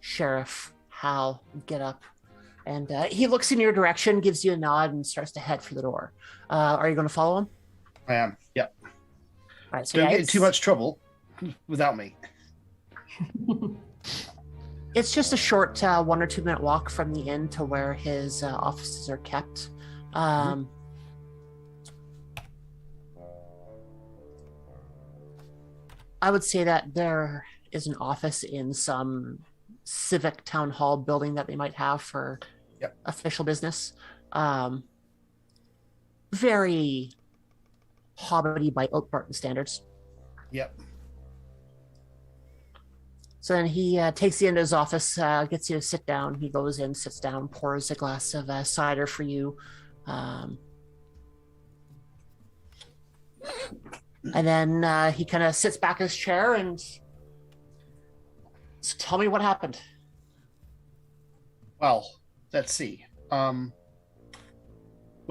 sheriff Hal get up, and he looks in your direction, gives you a nod, and starts to head for the door. Are you going to follow him? I am. Yeah. All right, so Don't get in too much trouble without me. It's just a short 1 or 2 minute walk from the inn to where his offices are kept. I would say that there is an office in some civic town hall building that they might have for official business. Very hobbity by Oatbarton standards. Yep. So then he takes you into his office, gets you to sit down. He goes in, sits down, pours a glass of cider for you. And then he kind of sits back in his chair and so tell me what happened. Well, let's see. Where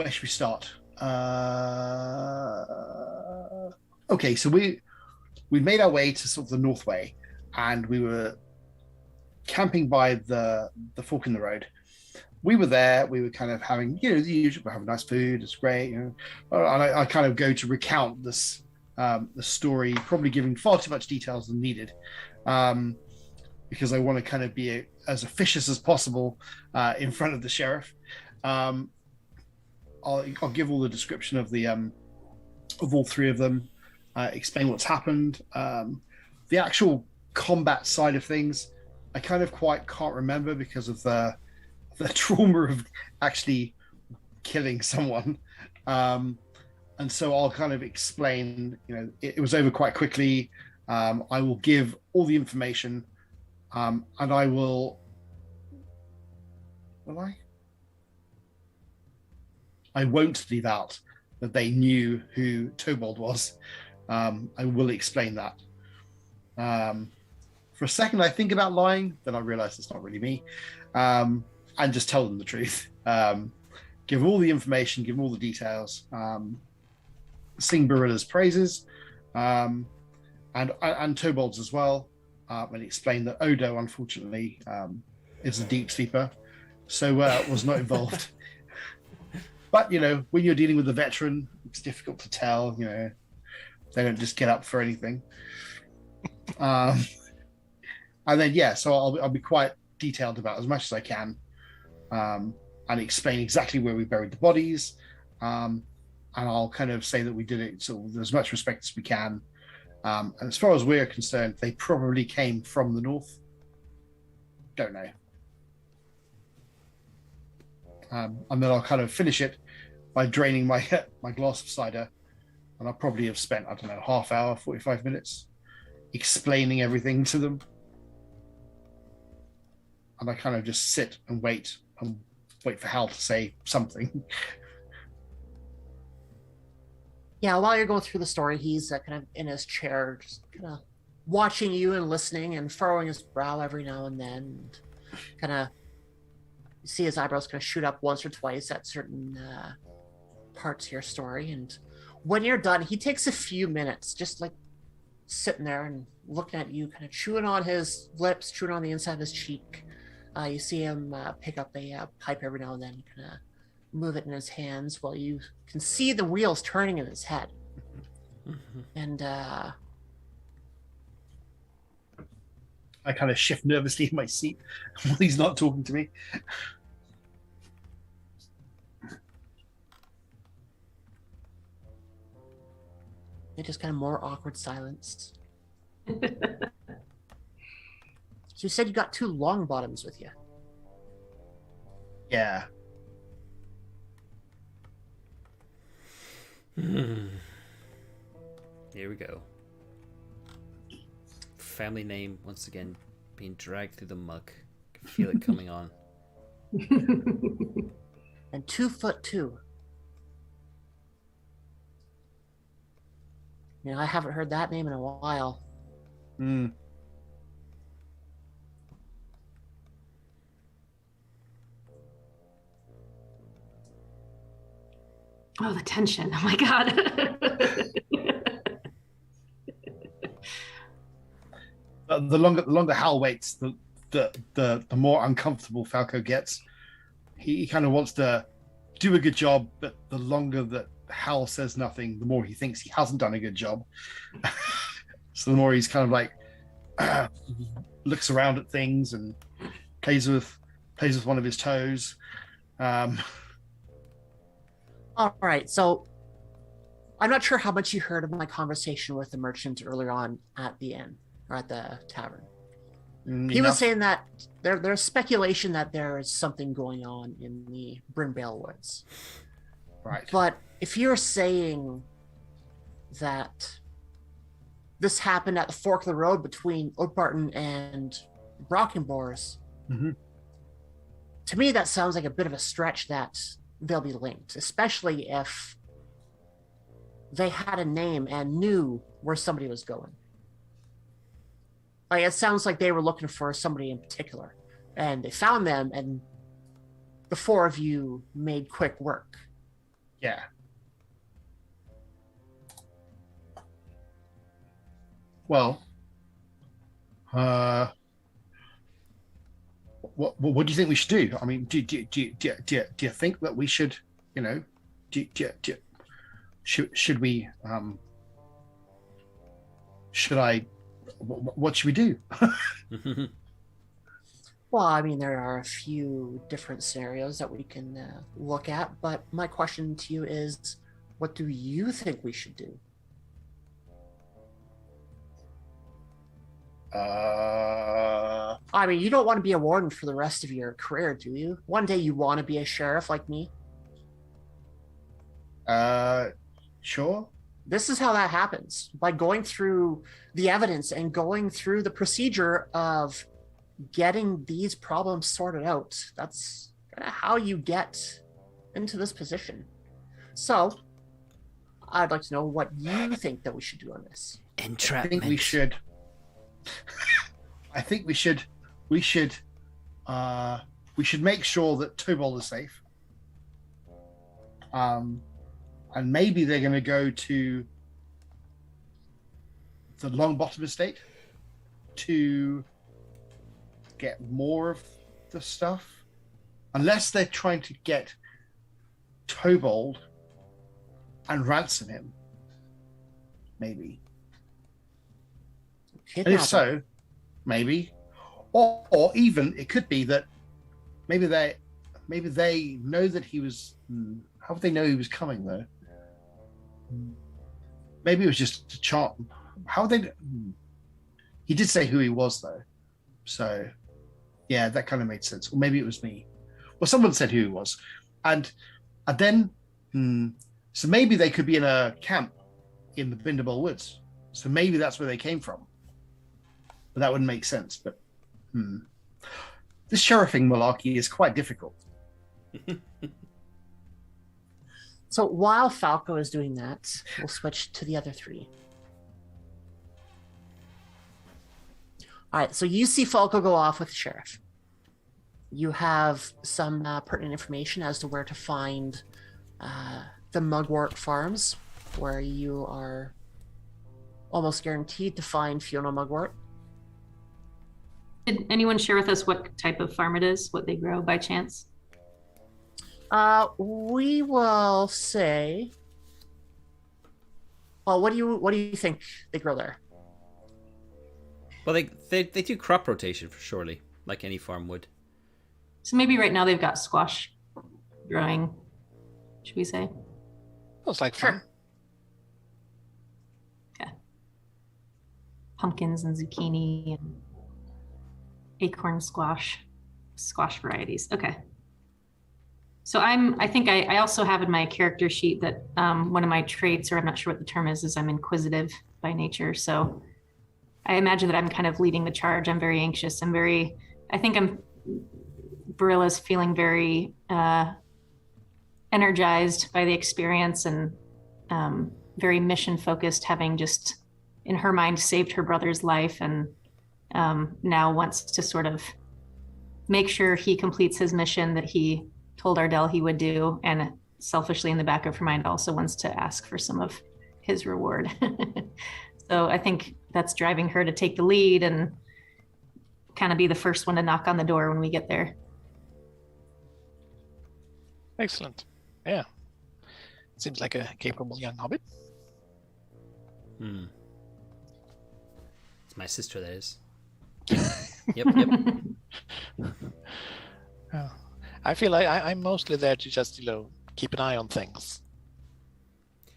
should we start? Okay, so we made our way to sort of the North Way, and we were camping by the fork in the road. We were there. We were kind of having, the usual. We're having nice food. It's great, And I kind of go to recount this the story, probably giving far too much details than needed, because I want to kind of be as officious as possible in front of the sheriff. I'll give all the description of the of all three of them, explain what's happened. The actual combat side of things, I kind of quite can't remember because of the trauma of actually killing someone. And so I'll kind of explain, it was over quite quickly. I will give all the information, and I will I won't leave out that they knew who Tobold was. I will explain that. For a second, I think about lying, then I realize it's not really me, and just tell them the truth. Give them all the information, give them all the details, sing Barilla's praises, and Tobold's as well, and explain that Odo, unfortunately, is a deep sleeper, so was not involved. But, when you're dealing with a veteran, it's difficult to tell, they don't just get up for anything. And then, so I'll be quite detailed about as much as I can, and explain exactly where we buried the bodies. And I'll kind of say that we did it so with as much respect as we can. And as far as we're concerned, they probably came from the north. Don't know. And then I'll kind of finish it by draining my glass of cider. And I'll probably have spent, I don't know, half hour, 45 minutes explaining everything to them. And I kind of just sit and wait for Hal to say something. Yeah, while you're going through the story, he's kind of in his chair, just kind of watching you and listening and furrowing his brow every now and then. And kind of see his eyebrows kind of shoot up once or twice at certain parts of your story. And when you're done, he takes a few minutes just like sitting there and looking at you, kind of chewing on his lips, chewing on the inside of his cheek. You see him pick up a pipe every now and then, kind of move it in his hands while you can see the wheels turning in his head. Mm-hmm. And I kind of shift nervously in my seat while he's not talking to me. It just kind of more awkward silence. So you said you got 2 long bottoms with you. Yeah. Here we go. Family name once again being dragged through the muck. I can feel it coming on. And 2'2". I haven't heard that name in a while. Mm. Oh, the tension. Oh my God. The longer Hal waits, the more uncomfortable Falco gets. He kind of wants to do a good job, but the longer that Hal says nothing, the more he thinks he hasn't done a good job. So the more he's kind of like looks around at things and plays with one of his toes. All right, so I'm not sure how much you heard of my conversation with the merchant earlier on at the inn or at the tavern. He was saying that there's speculation that there is something going on in the Brimvale Woods. Right. But if you're saying that this happened at the fork of the road between Oatbarton and Brockenbors, to me that sounds like a bit of a stretch that they'll be linked, especially if they had a name and knew where somebody was going. Like, it sounds like they were looking for somebody in particular, and they found them, and the 4 of you made quick work. Yeah. Well, what do you think we should do? I mean, do you think that we should, should we, should I, what should we do? Well, I mean, there are a few different scenarios that we can look at, but my question to you is, what do you think we should do? I mean, you don't want to be a warden for the rest of your career, do you? One day you want to be a sheriff like me? Sure. This is how that happens. By going through the evidence and going through the procedure of getting these problems sorted out. That's how you get into this position. So, I'd like to know what you think that we should do on this. Entrapment. I think we should. I think we should make sure that Tobol is safe. And maybe they're going to go to the Longbottom estate to get more of the stuff, unless they're trying to get Tobold and ransom him. Maybe. And if so, maybe, or even it could be that maybe they know that he was. How would they know he was coming though? Maybe it was just a charm. How would they? He did say who he was though, so yeah, that kind of made sense. Or maybe it was me. Well, someone said who he was, and then so maybe they could be in a camp in the Bindable Woods. So maybe that's where they came from. But that wouldn't make sense. But this sheriffing malarkey is quite difficult. So while Falco is doing that, we'll switch to the other 3. All right, so you see Falco go off with the sheriff. You have some pertinent information as to where to find the Mugwort Farms, where you are almost guaranteed to find Fiona Mugwort. Did anyone share with us what type of farm it is, what they grow by chance? We will say. Well, what do you think they grow there? Well, they do crop rotation for surely, like any farm would. So maybe right now they've got squash growing, should we say? Looks like fun. pumpkins and zucchini and acorn squash varieties. Okay. So I think I also have in my character sheet that one of my traits, or I'm not sure what the term is I'm inquisitive by nature. So I imagine that I'm kind of leading the charge. I'm very anxious. Barilla's feeling very energized by the experience and very mission focused, having just in her mind saved her brother's life, and now wants to sort of make sure he completes his mission that he told Ardell he would do, and selfishly in the back of her mind also wants to ask for some of his reward. So I think that's driving her to take the lead and kind of be the first one to knock on the door when we get there. Excellent. Yeah. Seems like a capable young hobbit. It's my sister, that is. Yep. Oh. I feel like I'm mostly there to just, keep an eye on things.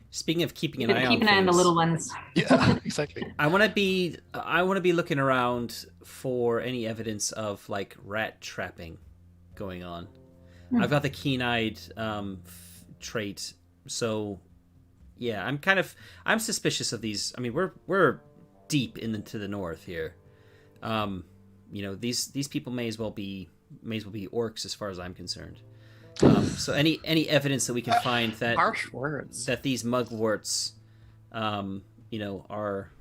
Speaking of keeping an eye on Keep an eye on the little ones. Yeah, exactly. I want to be looking around for any evidence of like rat trapping going on. I've got the keen-eyed trait, so yeah, I'm suspicious of these. I mean, we're deep into the north here. These people may as well be orcs as far as I'm concerned. So any evidence that we can find that Harsh words. that these mugworts, are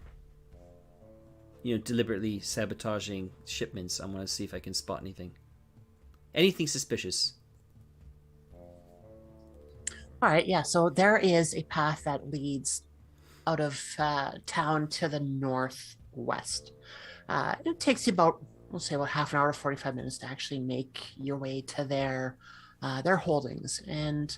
deliberately sabotaging shipments. I want to see if I can spot anything suspicious. All right, yeah. So there is a path that leads out of town to the northwest. It takes you about, we'll say, about half an hour to 45 minutes to actually make your way to their holdings. And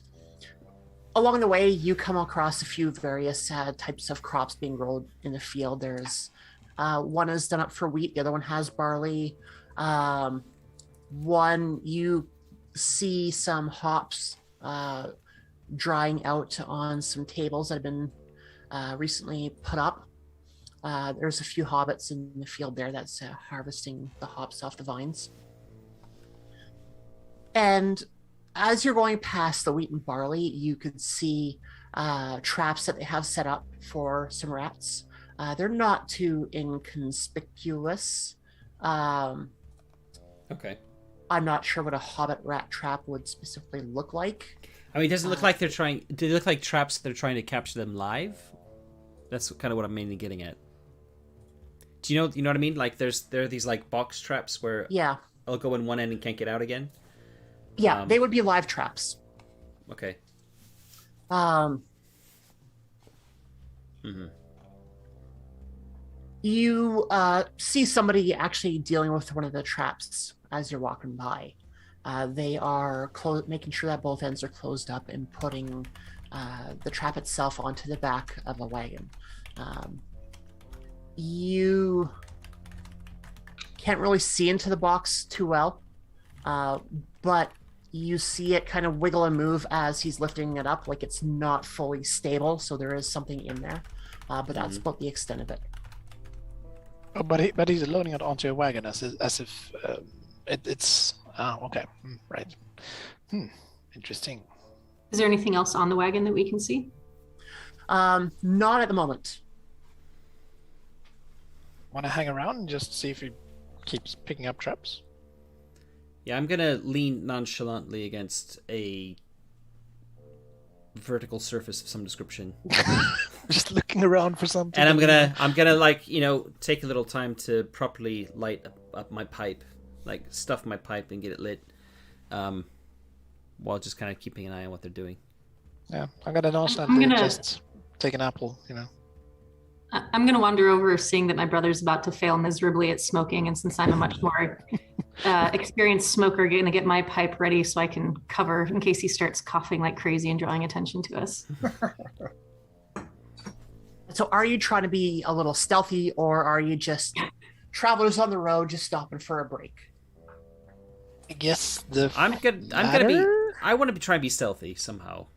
along the way, you come across a few various types of crops being grown in the field. There's one is done up for wheat. The other one has barley. One, you see some hops drying out on some tables that have been recently put up. There's a few hobbits in the field there that's harvesting the hops off the vines. And as you're going past the wheat and barley, you could see traps that they have set up for some rats. They're not too inconspicuous. Okay. I'm not sure what a hobbit rat trap would specifically look like. I mean, does it look like they're trying? Do they look like traps they're trying to capture them live? That's kind of what I'm mainly getting at. Do you know what I mean? Like there are these like box traps where I'll go in one end and can't get out again. Yeah, they would be live traps. Okay. You see somebody actually dealing with one of the traps as you're walking by. They are making sure that both ends are closed up and putting the trap itself onto the back of a wagon. You can't really see into the box too well, but you see it kind of wiggle and move as he's lifting it up, like it's not fully stable, so there is something in there, but that's about the extent of it. Oh, but he's loading it onto a wagon as if it's okay, right. Interesting. Is there anything else on the wagon that we can see? Not at the moment. Want to hang around and just see if he keeps picking up traps? Yeah, I'm gonna lean nonchalantly against a vertical surface of some description. Just looking around for something. And I'm gonna like, take a little time to properly light up my pipe, like stuff my pipe and get it lit, while just kind of keeping an eye on what they're doing. Yeah, I'm gonna nonchalantly just take an apple, I'm going to wander over, seeing that my brother's about to fail miserably at smoking, and since I'm a much more experienced smoker, going to get my pipe ready so I can cover in case he starts coughing like crazy and drawing attention to us. So are you trying to be a little stealthy, or are you just travelers on the road just stopping for a break? I guess I want to try and be stealthy somehow.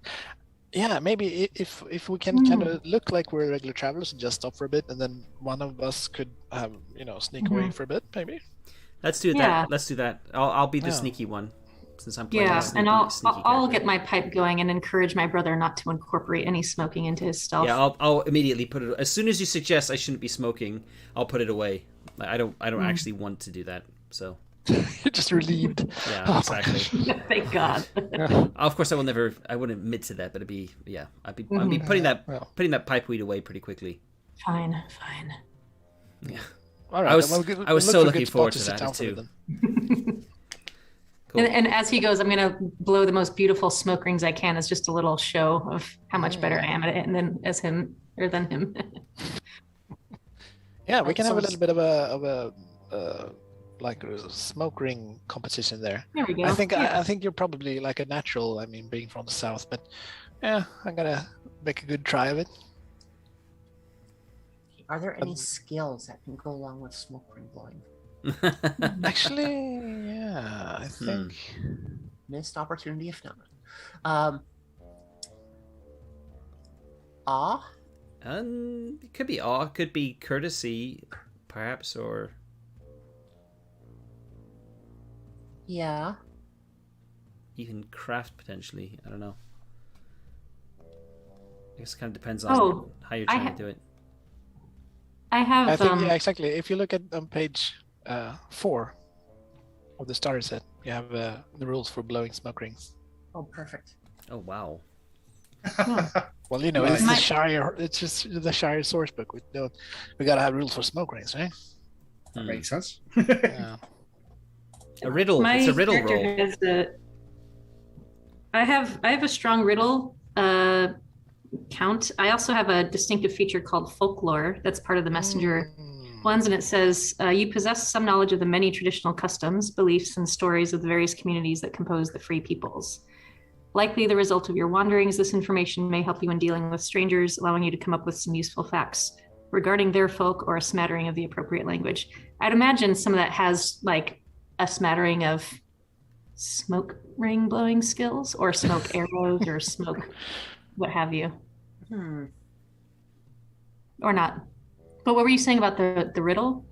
Yeah, maybe if we can kind of look like we're regular travelers and just stop for a bit, and then one of us could have sneak away for a bit, maybe. Let's do Yeah. that. Let's do that. I'll be the Yeah. sneaky one since I'm playing a Yeah, sneaky, and I'll sneaky I'll character. get my pipe going and encourage my brother not to incorporate any smoking into his stealth. Yeah, I'll immediately put it. As soon as you suggest I shouldn't be smoking, I'll put it away. I don't actually want to do that. So You're just relieved. yeah, Oh, exactly. Thank God. Of course, I wouldn't admit to that, but I'd be putting that Well. pipe weed away pretty quickly. Fine. Yeah. All right. I was- then I was look so for a looking good spot forward to to sit that down for too. it then. Cool. And as he goes, I'm gonna blow the most beautiful smoke rings I can as just a little show of how much better I am at it, and then than him. Yeah, we can have a sounds- little bit of a like a smoke ring competition there. There we go. I think Yeah. I think you're probably like a natural. I mean, being from the south, but yeah, I'm gonna make a good try of it. Are there any skills that can go along with smoke ring blowing? Actually, yeah, I think. Missed opportunity if not. Awe? It could be awe, could be courtesy, perhaps, or Yeah. even craft potentially. I don't know. I guess it kind of depends on Oh, how you're I trying ha- to do it. I have I think yeah, exactly. If you look at on page 4 of the starter set, you have the rules for blowing smoke rings. Oh, perfect. Oh wow. Well, it's Nice. the Shire. It's just the Shire source book. We gotta have rules for smoke rings, right? That makes sense. Yeah. A riddle. my It's a riddle character roll. has I have a strong riddle count. I also have a distinctive feature called folklore that's part of the messenger ones, and it says you possess some knowledge of the many traditional customs, beliefs, and stories of the various communities that compose the free peoples. Likely the result of your wanderings, this information may help you in dealing with strangers, allowing you to come up with some useful facts regarding their folk or a smattering of the appropriate language. I'd imagine some of that has like a smattering of smoke ring blowing skills or smoke arrows or smoke what have you, or not. But what were you saying about the riddle?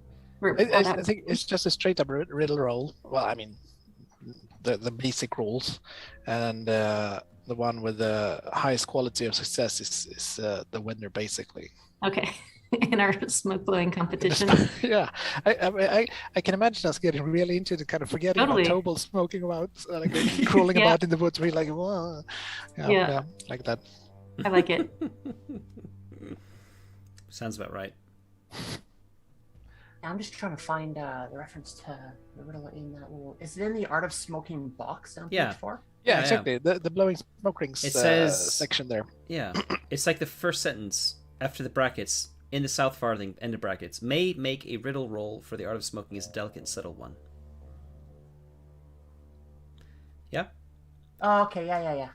I think it's just a straight up riddle roll. Well, I mean, the basic rules, and the one with the highest quality of success is the winner, basically. Okay. In our smoke blowing competition. Yeah, I can imagine us getting really into the kind of forgetting Totally. about Tobal smoking about, like crawling Yeah. about in the woods. We're like, whoa. Yeah, like that. I like it. Sounds about right. I'm just trying to find the reference to the riddle in that little. Is it in the Art of Smoking box on Yeah. page 4? Yeah, Yeah, exactly. The blowing smoke rings It says- section there. Yeah. It's like the first sentence after the brackets in the South Farthing, end of brackets. May make a riddle roll for the art of smoking is a delicate and subtle one. Yeah? Oh, okay, yeah.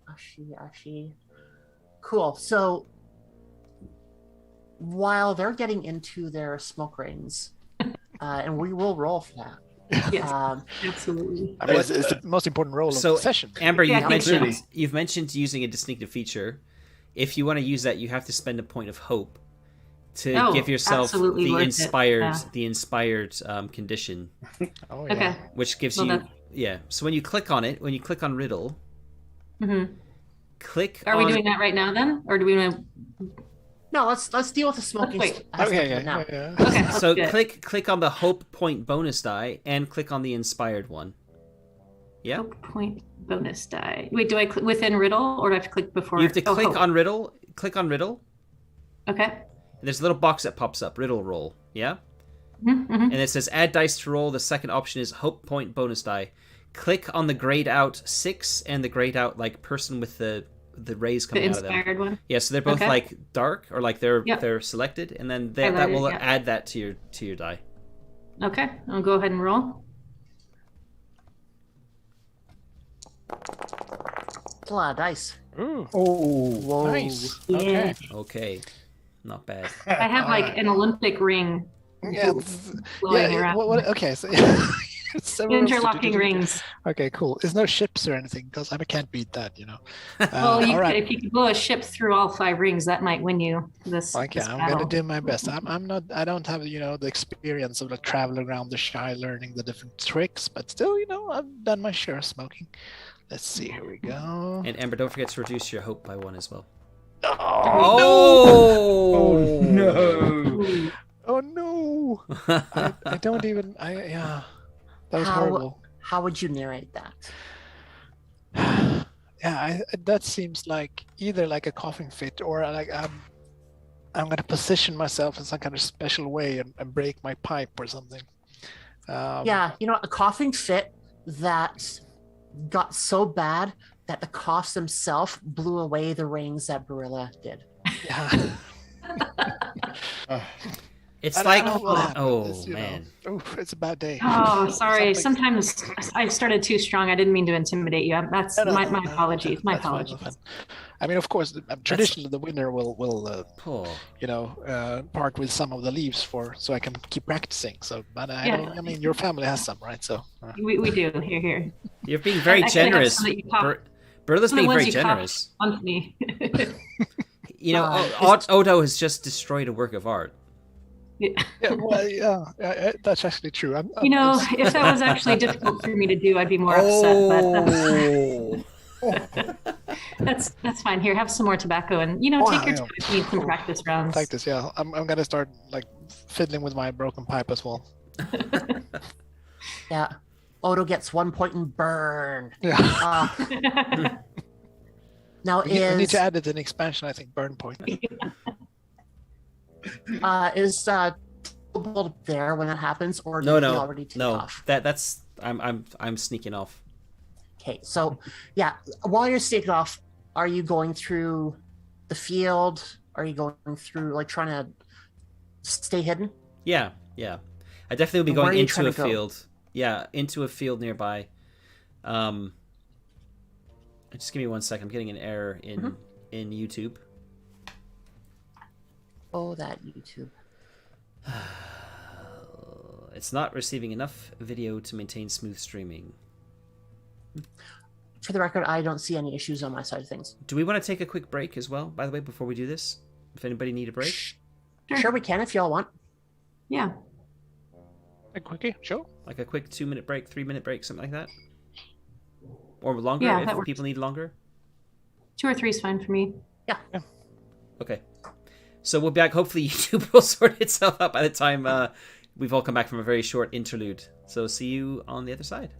Ashi. Cool. So while they're getting into their smoke rings, and we will roll for that. Yes, Um, absolutely. I mean, it's the most important role So, of the session. Amber, Yeah, absolutely. you've mentioned using a distinctive feature. If you want to use that, you have to spend a point of hope to Oh, give yourself absolutely the worth it. inspired Yeah. the inspired condition, Oh, Okay. which gives Well, you that- So when you click on it, when you click on riddle, hmm click. Are on, we doing that right now then, or do we want to? no, let's deal with the smoking Wait. aspect Okay, of it now. yeah. Okay. let's So do it. click on the hope point bonus die and click on the inspired one. Yeah. Hope point bonus die. Wait, do I click within riddle or do I have to click before? You have to Oh, click hope. on riddle. Click on riddle. Okay. And there's a little box that pops up. Riddle roll. Yeah. Mm-hmm. And it says add dice to roll. The second option is hope point bonus die. Click on the grayed out 6 and the grayed out like person with the rays The coming out of them. inspired one. Yeah, so they're both Okay. like dark or like they're Yep. selected, and then that Highlighted, will yeah. add that to your die. Okay, I'll go ahead and roll. It's a lot of dice. Ooh, Oh, nice. Yeah. Okay. Okay, not bad. I have like an Olympic ring Yeah. blowing Yeah. around. Okay. So Several Interlocking rings. Okay, cool. There's no ships or anything because I can't beat that, you know. Well, All right. if you could blow a ship through all 5 rings, that might win you Okay, this I'm battle. gonna do my best. I'm not. I don't have the experience of like traveling around the Shire, learning the different tricks, but still, I've done my share of smoking. Let's see. Here we go. And Amber, don't forget to reduce your hope by 1 as well. Oh no! Ooh. Oh no! I don't even. Yeah, that was horrible. How would you narrate that? Yeah, that seems like either like a coughing fit or like I'm gonna position myself in some kind of special way and break my pipe or something. Yeah, a coughing fit that got so bad that the coughs themselves blew away the rings that Barilla did. Yeah. It's I like, don't know what happened. oh It's, man. It's a bad day. Oh, sorry. Something- Sometimes I started too strong. I didn't mean to intimidate you. That's No, my no, apologies. My that's fine, apologies. that's fine. I mean, of course, traditionally the winner will Oh. part with some of the leaves so I can keep practicing. So, but Yeah. I mean, your family has some, right? So. We do. Here. You're being very Actually, I have generous. some that you cough- Burilla's some of being the ones very you generous. coughed onto me. Odo has just destroyed a work of art. Yeah, well, yeah, that's actually true. If that was actually difficult for me to do, I'd be more upset. But that's fine. Here, have some more tobacco, and take your time if you need some practice rounds. Practice, yeah. I'm gonna start like fiddling with my broken pipe as well. Yeah. Odo gets 1 point in burn. Yeah. Now we need to add it in expansion, I think. Burn point. Is Tobold there when that happens, or No, did he no, already take no. off? That's I'm sneaking off. Okay, so yeah, while you're sneaking off, are you going through the field? Are you going through like trying to stay hidden? Yeah. I definitely will be And where going are you into trying a to go? field. Yeah, into a field nearby. Just give me 1 second. I'm getting an error in YouTube. Oh, that YouTube. It's not receiving enough video to maintain smooth streaming. For the record, I don't see any issues on my side of things. Do we want to take a quick break as well, by the way, before we do this? If anybody need a break? Sure, we can if y'all want. Yeah. A quickie, sure. Like a quick 2-minute break, 3-minute break, something like that? Or longer, Yeah, that if works. people need longer? 2 or 3 is fine for me. Okay. So we'll be back. Hopefully YouTube will sort itself out by the time we've all come back from a very short interlude. So see you on the other side.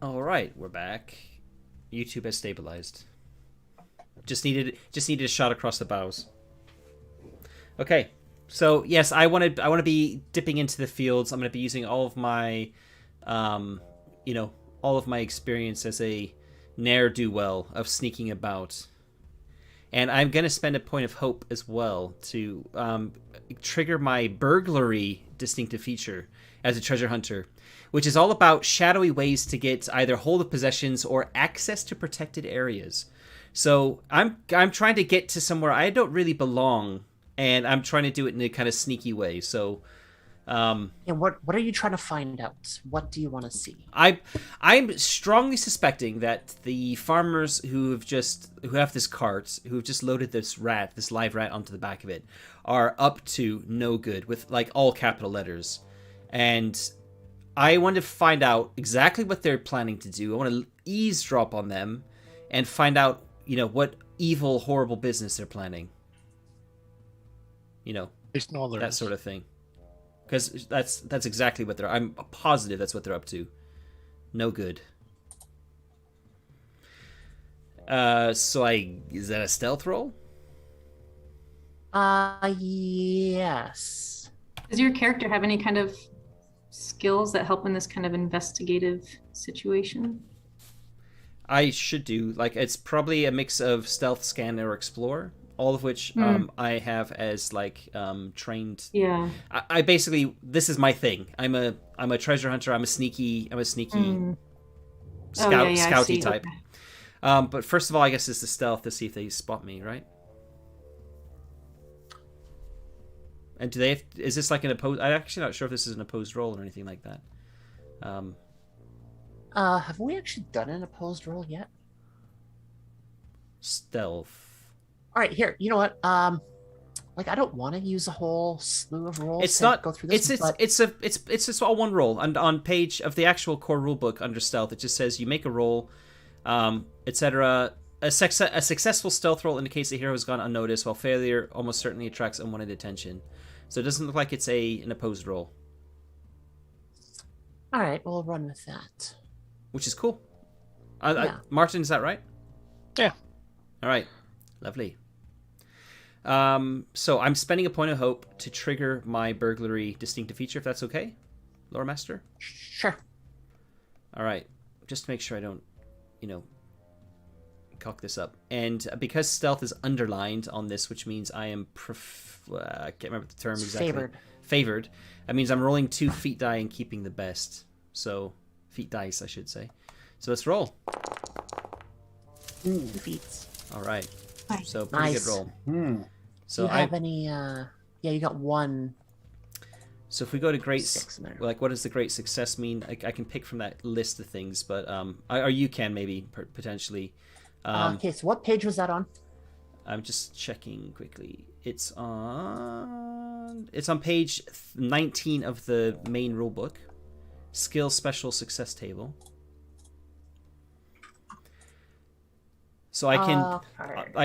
All right, we're back. YouTube has stabilized. Just needed a shot across the bows. Okay, so yes, I want to be dipping into the fields. I'm going to be using all of my, all of my experience as a ne'er-do-well of sneaking about, and I'm going to spend a point of hope as well to trigger my burglary distinctive feature as a treasure hunter, which is all about shadowy ways to get either hold of possessions or access to protected areas. So I'm trying to get to somewhere I don't really belong, and I'm trying to do it in a kind of sneaky way. So, And what are you trying to find out? What do you want to see? I'm strongly suspecting that the farmers who have this cart, who have just loaded this live rat onto the back of it, are up to no good with like all capital letters, and I want to find out exactly what they're planning to do. I want to eavesdrop on them and find out, what evil, horrible business they're planning. That sort of thing. Because that's exactly what I'm positive that's what they're up to. No good. Is that a stealth roll? Yes. Does your character have any kind of skills that help in this kind of investigative situation? I should do. It's probably a mix of stealth, scan, or explore, all of which I have as trained. Yeah. I basically, this is my thing. I'm a treasure hunter. I'm a sneaky scouty type. Okay. But first of all, I guess it's the stealth to see if they spot me, right? And is this like an opposed? I'm actually not sure if this is an opposed roll or anything like that. Have we actually done an opposed roll yet? Stealth. All right, here. You know what? I don't want to use a whole slew of rolls. It's not. Go through this, it's just all one roll. And on page of the actual core rulebook under stealth, it just says you make a roll, etc. A successful stealth roll indicates the hero has gone unnoticed, while failure almost certainly attracts unwanted attention. So it doesn't look like it's an opposed roll. All right, we'll run with that. Which is cool. Yeah. Martin, is that right? Yeah. All right. Lovely. So I'm spending a point of hope to trigger my burglary distinctive feature, if that's okay, Lore Master? Sure. All right. Just to make sure I don't, cock this up. And because stealth is underlined on this, which means I am I can't remember the term exactly. Favored. That means I'm rolling 2 feat die and keeping the best. So, feat dice, I should say. So let's roll. 2 feats. All right. Nice. So, pretty good roll. So do you have any... Yeah, you got 1. So if we go to great... 6 in there. What does the great success mean? I can pick from that list of things, but... or you can, maybe, potentially. Okay, so what page was that on? I'm just checking quickly. It's on page 19 of the main rulebook. Skill special success table. So I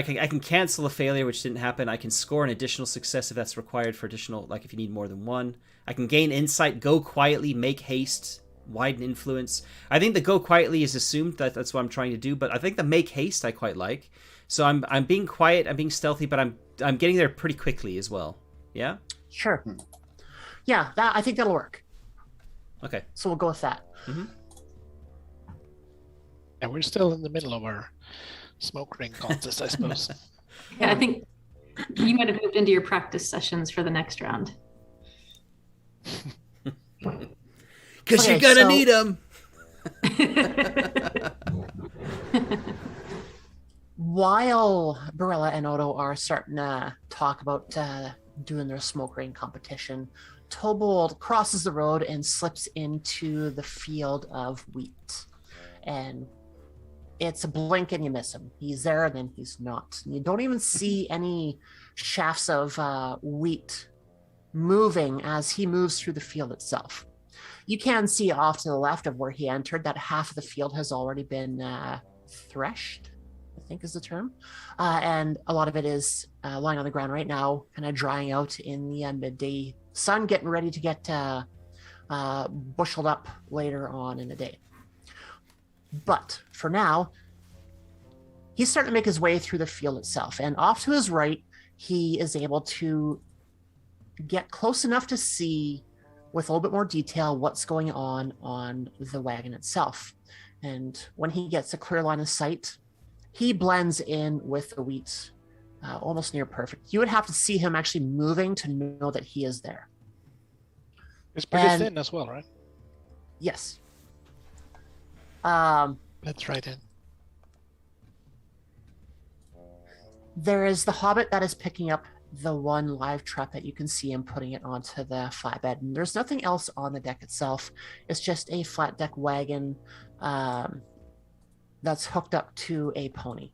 can cancel a failure which didn't happen. I can score an additional success if that's required for additional, if you need more than one. I can gain insight, go quietly, make haste, widen influence. I think the go quietly is assumed that's what I'm trying to do, but I think the make haste I quite like. So I'm being quiet, I'm being stealthy, but I'm getting there pretty quickly as well. Yeah? Sure. Yeah, I think that'll work. Okay. So we'll go with that. Mm-hmm. And we're still in the middle of our smoke ring contest, I suppose. Yeah, I think you might have moved into your practice sessions for the next round. Because you're going to need them. While Barella and Odo are starting to talk about doing their smoke ring competition, Tobold crosses the road and slips into the field of wheat. And it's a blink and you miss him. He's there and then he's not. You don't even see any shafts of wheat moving as he moves through the field itself. You can see off to the left of where he entered that half of the field has already been threshed, I think is the term. And a lot of it is lying on the ground right now, kind of drying out in the midday sun, getting ready to get busheled up later on in the day. But for now, he's starting to make his way through the field itself. And off to his right, he is able to get close enough to see with a little bit more detail what's going on the wagon itself. And when he gets a clear line of sight, he blends in with the wheat almost near perfect. You would have to see him actually moving to know that he is there. It's pretty thin as well, right? Yes. That's right in. There is the hobbit that is picking up the one live trumpet. You can see him putting it onto the flatbed. And there's nothing else on the deck itself. It's just a flat deck wagon that's hooked up to a pony.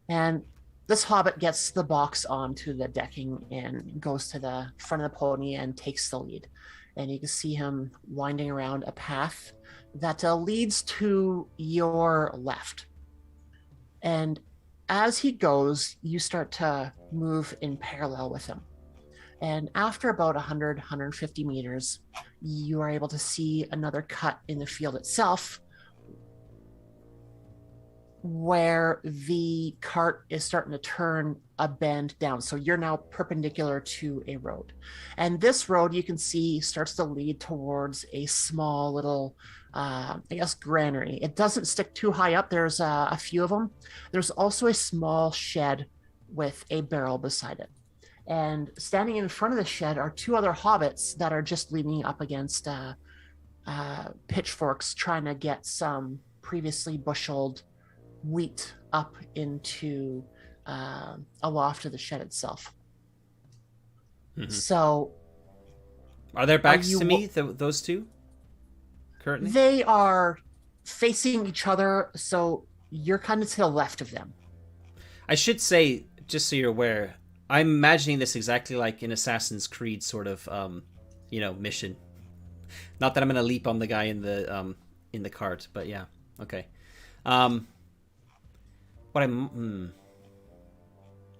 And this hobbit gets the box onto the decking and goes to the front of the pony and takes the lead. And you can see him winding around a path that leads to your left. And as he goes, you start to move in parallel with him. And after about 100, 150 meters, you are able to see another cut in the field itself where the cart is starting to turn a bend down. So you're now perpendicular to a road. And this road, you can see, starts to lead towards a small little, granary. It doesn't stick too high up. There's a few of them. There's also a small shed with a barrel beside it. And standing in front of the shed are two other hobbits that are just leaning up against pitchforks, trying to get some previously busheled wheat up into a loft of the shed itself. Mm-hmm. So, are their backs to me? Those two currently? They are facing each other, so you're kind of to the left of them. I should say, just so you're aware, I'm imagining this exactly like an Assassin's Creed sort of, mission. Not that I'm going to leap on the guy in the cart, but yeah, okay.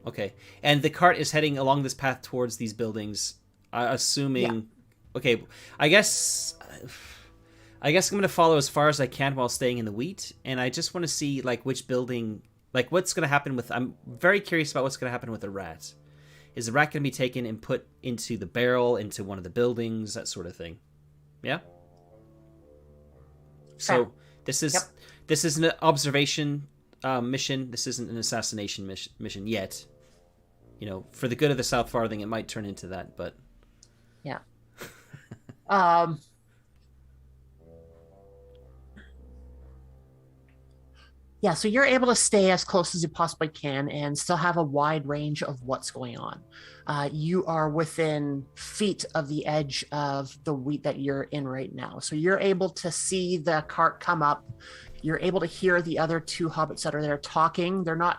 Okay, and the cart is heading along this path towards these buildings, assuming. Yeah. Okay, I guess I'm going to follow as far as I can while staying in the wheat, and I just want to see like which building, like what's going to happen with. I'm very curious about what's going to happen with the rat. Is the rat going to be taken and put into the barrel, into one of the buildings, that sort of thing? Yeah. So this is an observation mission. This isn't an assassination mission yet. For the good of the South Farthing, it might turn into that, but yeah. Yeah, so you're able to stay as close as you possibly can and still have a wide range of what's going on. You are within feet of the edge of the wheat that you're in right now. So you're able to see the cart come up. You're able to hear the other two hobbits that are there talking. They're not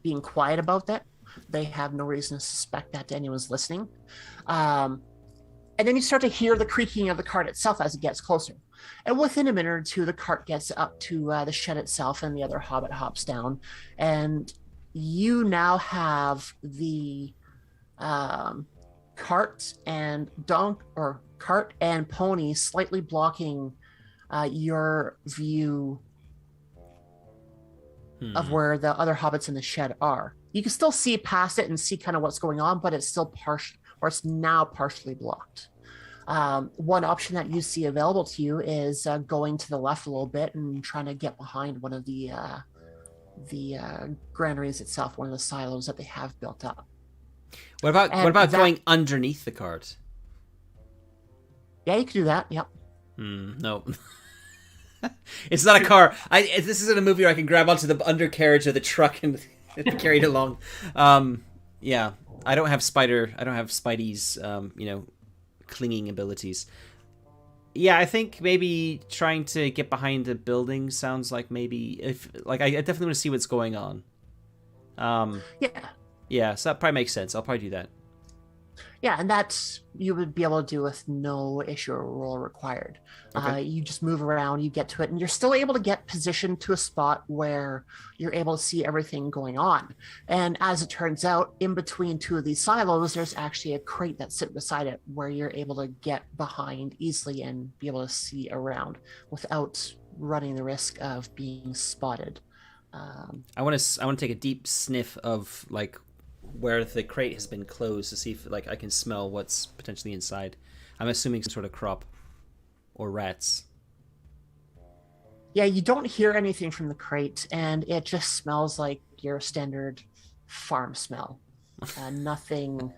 being quiet about that. They have no reason to suspect that anyone's listening. And then you start to hear the creaking of the cart itself as it gets closer. And within a minute or two, the cart gets up to the shed itself, and the other hobbit hops down. And you now have the cart and pony slightly blocking your view of where the other hobbits in the shed are. You can still see past it and see kind of what's going on, but it's still it's now partially blocked. One option that you see available to you is going to the left a little bit and trying to get behind one of the granaries itself, one of the silos that they have built up. What about going underneath the cart? Yeah, you can do that. Yep. No. It's not a car. This isn't a movie where I can grab onto the undercarriage of the truck and carry it along. Yeah, I don't have Spidey's clinging abilities. Yeah, I think maybe trying to get behind the building sounds like maybe I definitely want to see what's going on. Yeah, so that probably makes sense. I'll probably do that. Yeah, and that's you would be able to do with no issue or roll required. Okay. You just move around, you get to it, and you're still able to get positioned to a spot where you're able to see everything going on. And as it turns out, in between two of these silos, there's actually a crate that's sitting beside it where you're able to get behind easily and be able to see around without running the risk of being spotted. I want to take a deep sniff of like where the crate has been closed to see if like I can smell what's potentially inside. I'm assuming some sort of crop or rats. Yeah, you don't hear anything from the crate, and it just smells like your standard farm smell. Nothing.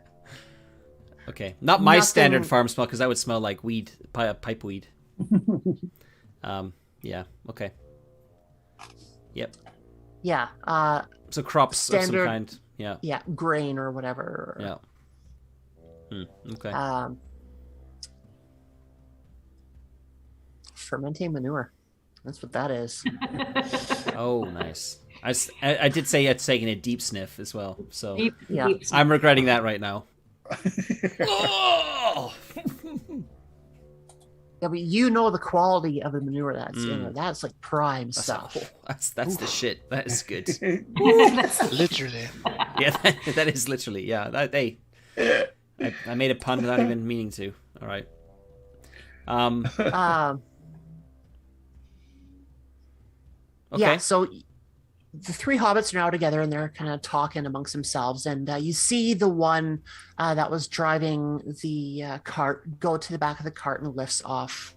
Okay, not my Nothing- standard farm smell because that would smell like weed, pipe weed. Yeah. Okay. Yep. Yeah. So crops of some Standard- kind. Yeah. Yeah, grain or whatever. Yeah. Okay. Fermenting manure. That's what that is. Oh, nice. I did say it's taking a deep sniff as well, so Yeah. Deep I'm regretting that right now. Oh! Yeah, but you know the quality of the manure that's in it. That's like prime stuff. That's the shit. That is good. Literally. Yeah, that is literally. Yeah, I made a pun without even meaning to. All right. Okay. Yeah, so the three hobbits are now together and they're kind of talking amongst themselves. And you see the one that was driving the cart go to the back of the cart and lifts off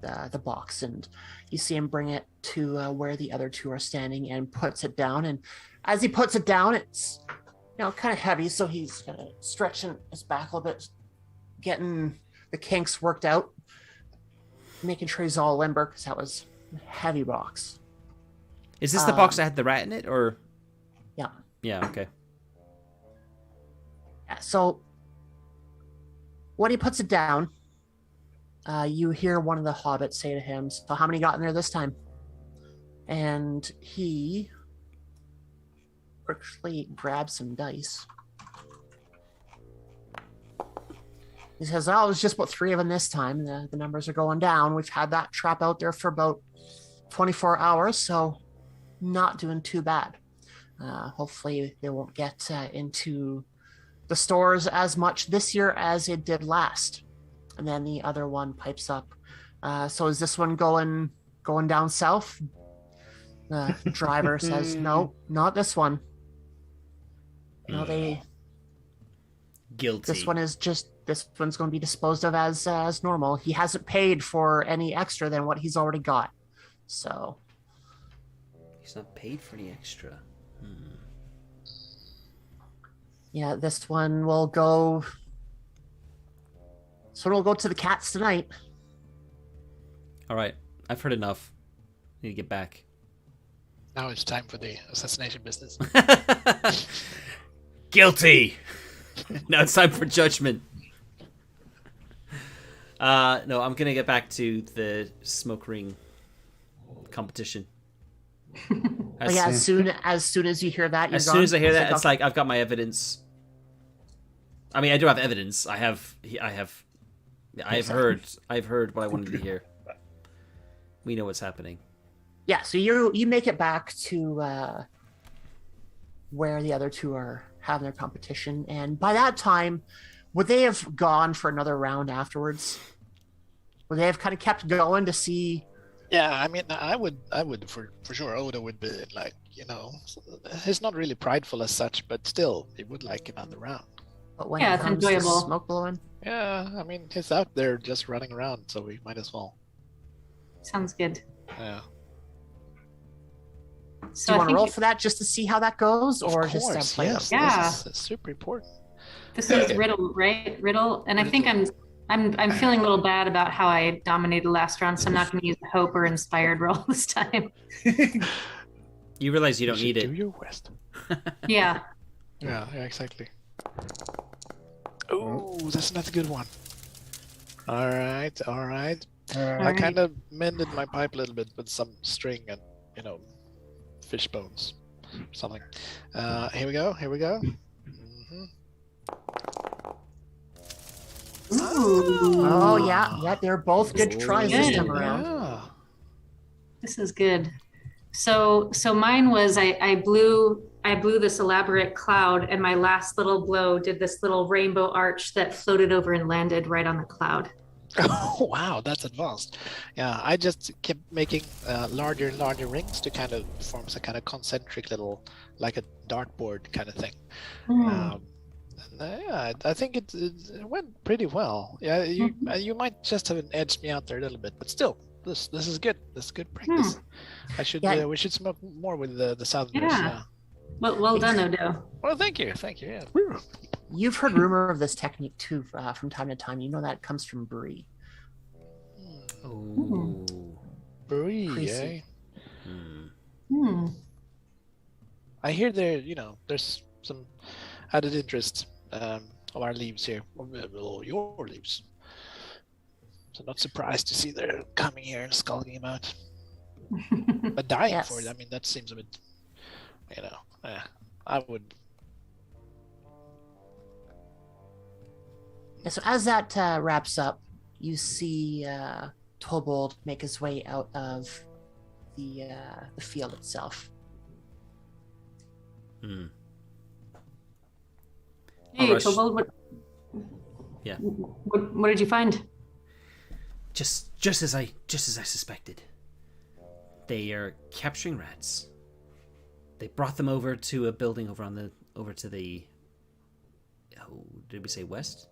the box. And you see him bring it to where the other two are standing and puts it down. And as he puts it down, it's kind of heavy. So he's kind of stretching his back a little bit, getting the kinks worked out, making sure he's all limber because that was a heavy box. Is this the box that had the rat in it, or? Yeah. Yeah. Okay. So when he puts it down, you hear one of the hobbits say to him, "So how many got in there this time?" And he quickly grabs some dice. He says, "Oh, it was just about 3 of them this time. The numbers are going down. We've had that trap out there for about 24 hours, so not doing too bad. Hopefully they won't get into the stores as much this year as it did last." And then the other one pipes up. "So is this one going down south?" The driver says, "No, not this one. Guilty. This one's going to be disposed of as normal. He hasn't paid for any extra than what he's already got. So He's not paid for any extra. yeah, this one will go. So it'll go to the cats tonight." All right, I've heard enough. Need to get back. Now it's time for the assassination business. Guilty. Now it's time for judgment. No, I'm gonna get back to the smoke ring competition. But yeah, as soon as you hear that, As soon as I hear that, it's like I've got my evidence. I mean, I do have evidence. I've heard what I wanted to hear. We know what's happening. Yeah, so you make it back to where the other two are having their competition, and by that time, would they have gone for another round afterwards? Would they have kind of kept going to see? Yeah, I mean, I would for sure. Oda would be like, he's not really prideful as such, but still, he would like another round. But when Yeah, it it's comes to enjoyable. smoke blowing, Yeah, I mean, he's out there just running around, so we might as well. Sounds good. Yeah. So do you I want to think roll for that just to see how that goes, or Of just course, play yes. it? Yeah. This is super important. this is Riddle, right? Riddle, and I think I'm feeling a little bad about how I dominated last round, so I'm not going to use the hope or inspired roll this time. You realize you don't need should it. do your best. Yeah. Yeah, exactly. Oh, that's not a good one. All right. I Alright. kind of mended my pipe a little bit with some string and, fish bones, something. Here we go. Mm-hmm. Oh yeah, they're both good tries this Good. time around. Yeah. This is good. So mine was I blew this elaborate cloud, and my last little blow did this little rainbow arch that floated over and landed right on the cloud. Oh wow, that's advanced. Yeah, I just kept making larger and larger rings to kind of form some kind of concentric little, like a dartboard kind of thing. Hmm. Yeah, I think it went pretty well. Yeah, you might just have edged me out there a little bit, but still, this is good. This is good practice. I should Yeah. we should smoke more with the Southerners. Yeah. Well done, Odo. Well, thank you. Yeah. You've heard rumor of this technique too from time to time. You know that comes from Brie. Oh. Brie, Crazy. Hmm. I hear there's some added interest of our leaves here, or your leaves. So not surprised to see they're coming here and skulking about, but dying Yes. for it. I mean, that seems a bit, I would. Yeah, so as that wraps up, you see Tobold make his way out of the field itself. Hmm. Hey, rush. Tobold, what? Yeah. What did you find? Just as I suspected. They are capturing rats. They brought them over to a building over to the did we say west?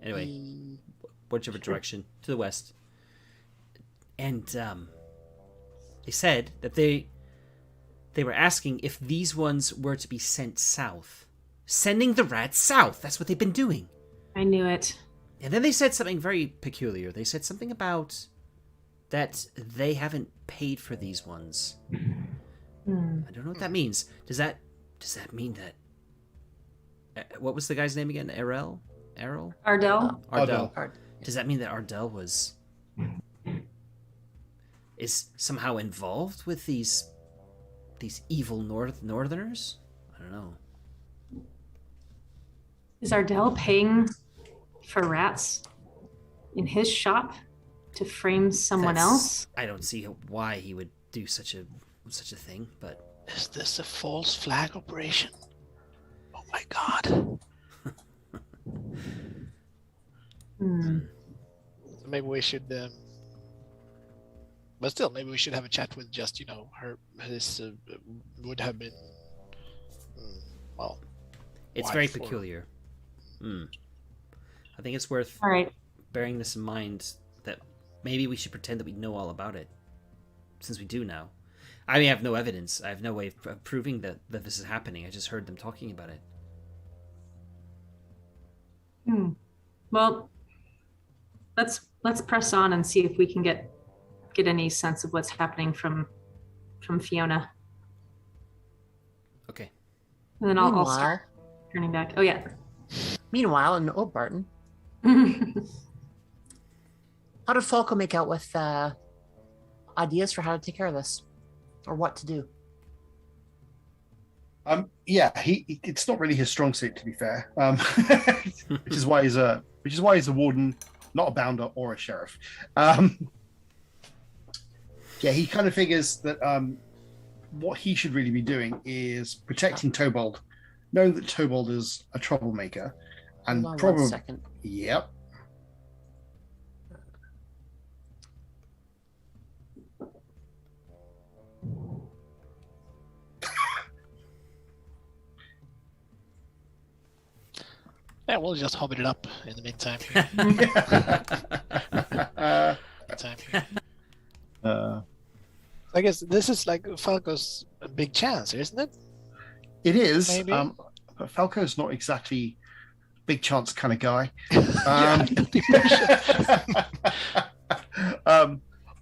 Anyway, whichever direction, to the west. And they said that they were asking if these ones were to be sent south. Sending the rats south. That's what they've been doing. I knew it. And then they said something very peculiar. They said something about that they haven't paid for these ones. I don't know what that means. Does that mean that what was the guy's name again? Errol? Ardell? Ardell. Ard- Does that mean that Ardell is somehow involved with these evil northerners? I don't know. Is Ardell paying for rats in his shop to frame someone else? I don't see why he would do such a thing, but Is this a false flag operation? Oh my god. So maybe we should, but still, maybe we should have a chat with just, his would have been, well, it's why very for- peculiar. I think it's worth All right. bearing this in mind that maybe we should pretend that we know all about it, since we do now. I mean, I have no evidence. I have no way of proving that this is happening. I just heard them talking about it. Well, let's press on and see if we can get any sense of what's happening from Fiona, Okay. and then I'll Meanwhile, start turning back. Oh yeah. meanwhile, in Oatbarton, how did Falco make out with ideas for how to take care of this, or what to do? Yeah, it's not really his strong suit, to be fair. Which is why he's a warden, not a bounder or a sheriff. Yeah, he kind of figures that what he should really be doing is protecting Tobold, knowing that Tobold is a troublemaker, and Hold on probably 1 second. Yep. yeah, we'll just hobbit it up in the meantime. I guess this is like Falco's big chance, isn't it? It is. Maybe. But Falco's not exactly big chance kind of guy.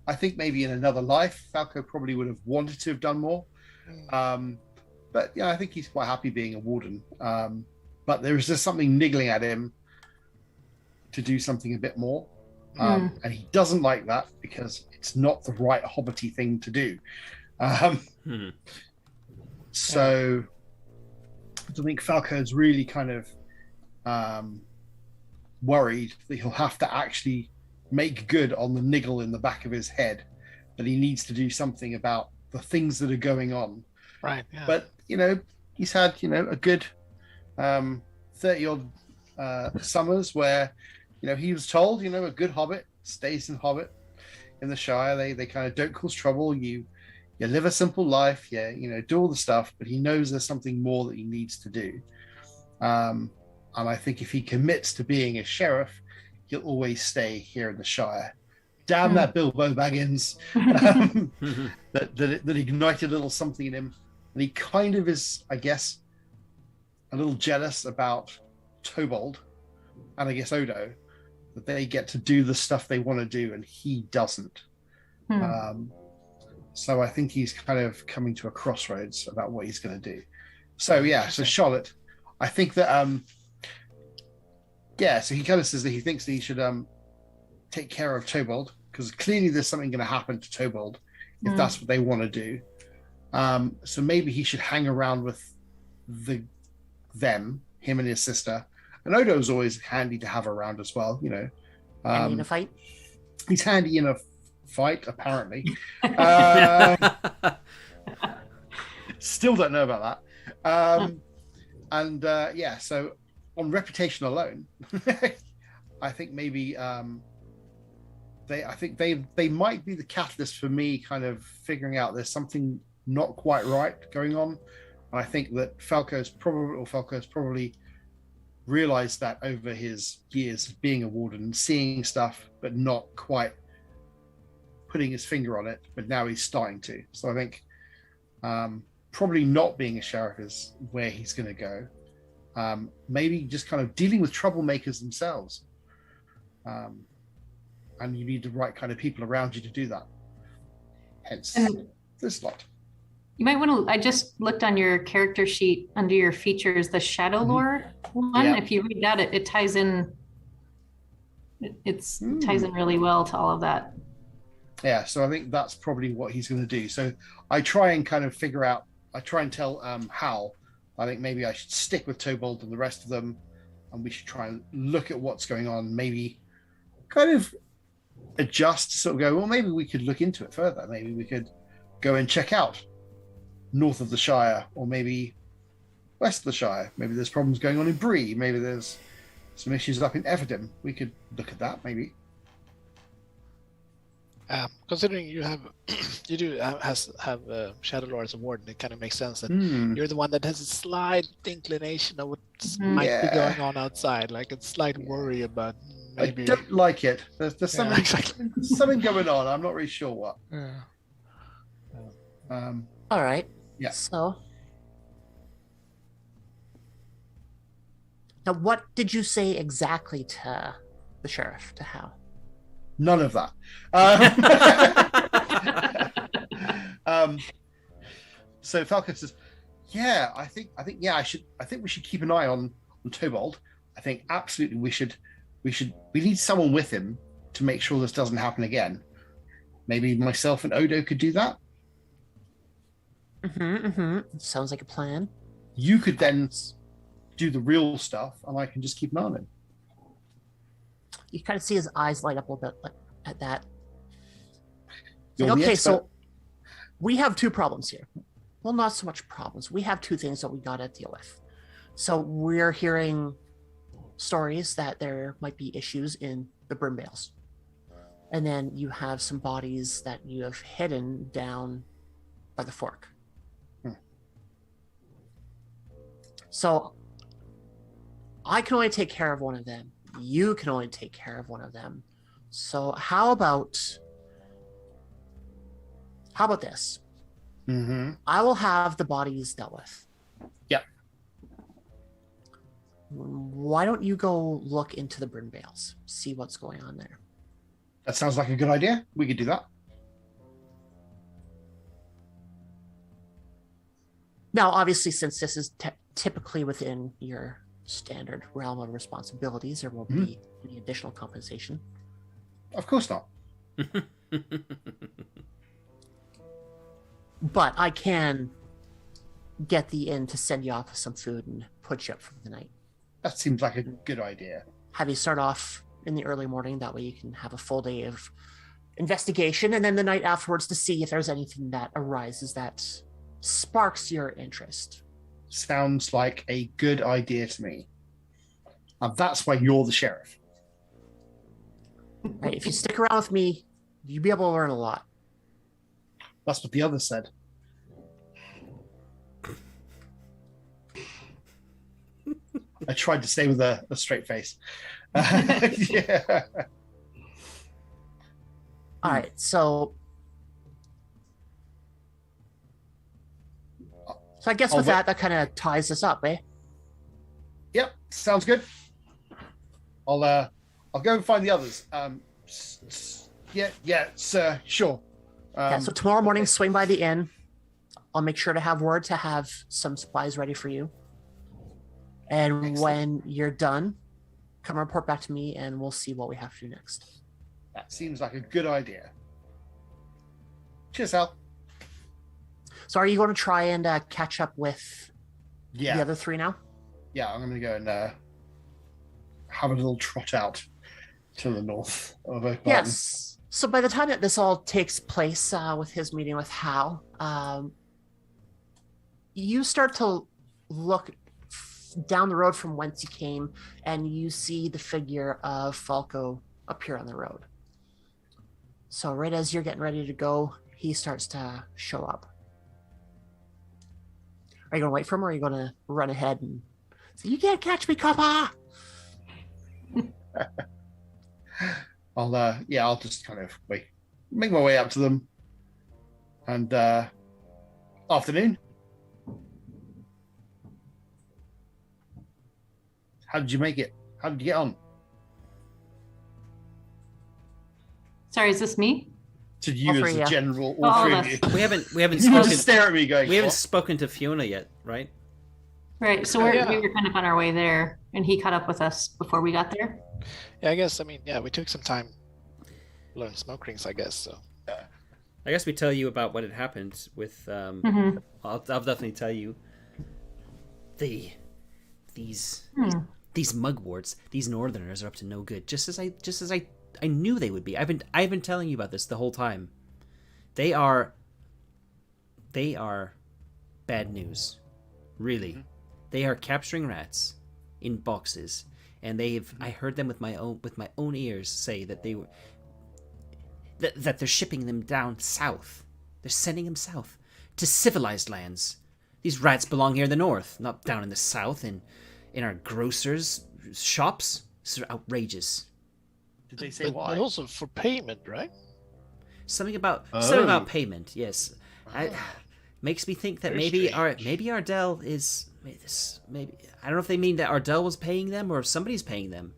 I think maybe in another life, Falco probably would have wanted to have done more. But yeah, I think he's quite happy being a warden. But there is just something niggling at him to do something a bit more. And he doesn't like that because it's not the right hobbity thing to do. So I think Falco's really kind of worried that he'll have to actually make good on the niggle in the back of his head, but he needs to do something about the things that are going on. Right. Yeah. But he's had a good 30 odd summers where he was told, a good hobbit stays in hobbit in the Shire. They kind of don't cause trouble. You live a simple life. Yeah, do all the stuff. But he knows there's something more that he needs to do. And I think if he commits to being a sheriff, he'll always stay here in the Shire. Damn that Bilbo Baggins. That ignited a little something in him. And he kind of is, I guess, a little jealous about Tobold and I guess Odo, that they get to do the stuff they want to do and he doesn't. So I think he's kind of coming to a crossroads about what he's going to do. So so Charlotte, I think that so he kind of says that he thinks that he should take care of Tobold, because clearly there's something going to happen to Tobold if that's what they want to do. So maybe he should hang around with him and his sister. And Odo's always handy to have around as well, Handy in a fight? He's handy in a fight, apparently. Still don't know about that. So on reputation alone, I think maybe they might be the catalyst for me kind of figuring out there's something not quite right going on. And I think that Falco's probably realized that over his years of being a warden, seeing stuff but not quite putting his finger on it, but now he's starting to. So I think probably not being a sheriff is where he's going to go. Maybe just kind of dealing with troublemakers themselves. And you need the right kind of people around you to do that. Hence this lot. You might want to, I just looked on your character sheet under your features, the Shadow Lore one. Yeah. If you read that, it ties in, it ties in really well to all of that. Yeah, so I think that's probably what he's going to do. So I try and kind of figure out, I try and tell Hal, I think maybe I should stick with Tobold and the rest of them, and we should try and look at what's going on, maybe kind of adjust, sort of go, well, maybe we could look into it further. Maybe we could go and check out north of the Shire, or maybe west of the Shire. Maybe there's problems going on in Bree. Maybe there's some issues up in Everdim. We could look at that, maybe. Considering you do have Shadow Lore as a warden, it kind of makes sense that you're the one that has a slight inclination of what might be going on outside, like a slight worry about maybe. I don't like it. There's something, exactly. something going on. I'm not really sure what. All right. Yeah. So now, what did you say exactly to the sheriff, to Hal? None of that. So Falco says, I think we should keep an eye on Tobold. I think absolutely we need someone with him to make sure this doesn't happen again. Maybe myself and Odo could do that. Sounds like a plan. You could then do the real stuff, and I can just keep an eye on him. You kind of see his eyes light up a little bit at that. You're the Okay, expert. so we have two problems here. Well, not so much problems. We have two things that we got to deal with. So we're hearing stories that there might be issues in the Brimvales. And then you have some bodies that you have hidden down by the fork. So I can only take care of one of them. You can only take care of one of them. So how about this? I will have the bodies dealt with. Yep. Why don't you go look into the Brimvales, see what's going on there? That sounds like a good idea. We could do that. Now, obviously, since this is typically within your standard realm of responsibilities, there won't be any additional compensation. Of course not. But I can get the inn to send you off with some food and put you up for the night. That seems like a good idea. Have you start off in the early morning. That way you can have a full day of investigation, and then the night afterwards to see if there's anything that arises that sparks your interest. Sounds like a good idea to me. And that's why you're the sheriff. Right, if you stick around with me, you'll be able to learn a lot. That's what the other said. I tried to stay with a straight face. Yeah. All right, so I guess with that kind of ties us up, eh? Yep, sounds good. I'll go and find the others. Yeah, sir, sure. So tomorrow morning, swing by the inn. I'll make sure to have word to have some supplies ready for you. And Excellent. when you're done, come report back to me, and we'll see what we have to do next. That seems like a good idea. Cheers, Al. So, are you going to try and catch up with the other three now? Yeah, I'm going to go and have a little trot out to the north of Oatbarton. Yes. So by the time that this all takes place with his meeting with Hal, you start to look down the road from whence you came, and you see the figure of Falco appear on the road. So right as you're getting ready to go, he starts to show up. Are you going to wait for him, or are you going to run ahead and say, "You can't catch me, copper"? I'll just kind of make my way up to them. And afternoon. How did you make it? How did you get on? Sorry, is this me? To you as a general, all All three of of you. us. We haven't You spoken. just stare at me going. We haven't "What?" spoken to Fiona yet, right? Right. So we were kind of on our way there, and he caught up with us before we got there. Yeah, I guess. I mean, yeah, we took some time to learn smoke rings, I guess. So I guess we tell you about what had happened with. I'll definitely tell you. These mugworts, these northerners are up to no good. Just as I knew they would be. I've been telling you about this the whole time. They are bad news. Really. Mm-hmm. They are capturing rats in boxes, and I heard them with my own ears say that they were that they're shipping them down south. They're sending them south to civilized lands. These rats belong here in the north, not down in the south in our grocers' shops. This is outrageous. Did they say why? But also for payment, right? Something about payment. Yes, makes me think that maybe Ardell is maybe I don't know if they mean that Ardell was paying them or if somebody's paying them.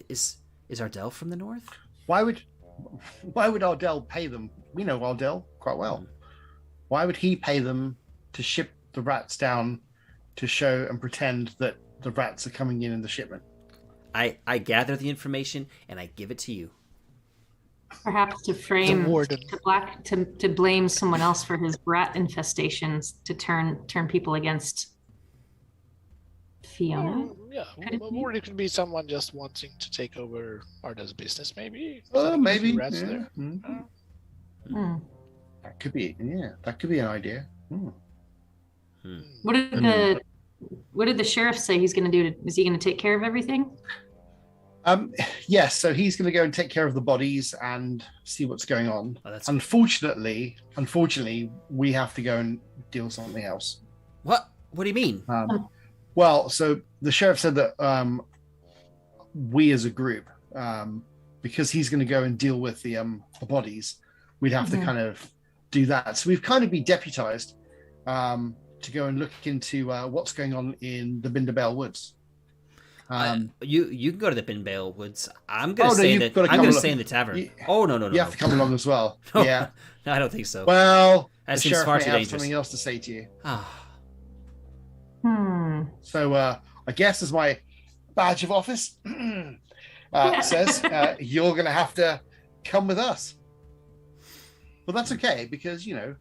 Is Ardell from the north? Why would Ardell pay them? We know Ardell quite well. Why would he pay them to ship the rats down to show and pretend that the rats are coming in the shipment? I gather the information and I give it to you. Perhaps to frame The warden. to blame someone else for his rat infestations, to turn people against Fiona. Yeah, Could it be? or it could be someone just wanting to take over Arda's business, maybe. Maybe. Rats Yeah. there. Hmm. That could be. Yeah, that could be an idea. What did the sheriff say he's going to do? Is he going to take care of everything? Yes. So he's going to go and take care of the bodies and see what's going on. Oh, that's Unfortunately, we have to go and deal with something else. What do you mean? Well, so the sheriff said that we as a group, because he's going to go and deal with the bodies, we'd have to kind of do that. So we've kind of been deputized to go and look into what's going on in the Bindabell Woods. You can go to the Binbale Woods. I'm going to stay in the tavern. No. You have to come along as well. No, Yeah. No, I don't think so. Well, That the seems sheriff far may too have dangerous. something else to say to you. So I guess as my badge of office says, you're going to have to come with us. But that's okay because you're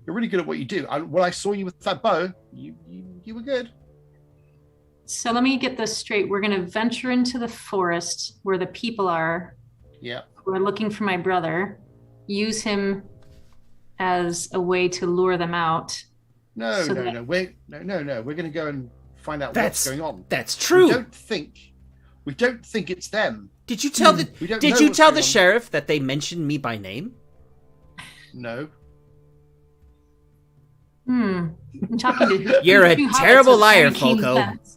really good at what you do. When I saw you with that bow, you were good. So let me get this straight. We're going to venture into the forest where the people are. Yeah. We're looking for my brother. Use him as a way to lure them out. No. So We're going to go and find out what's going on. That's true. We We don't think it's them. Did you tell We don't Did know you what's tell going the on. sheriff that they mentioned me by name? No. I'm talking to You're a two hobbits terrible with liar, very keen Falco. sense.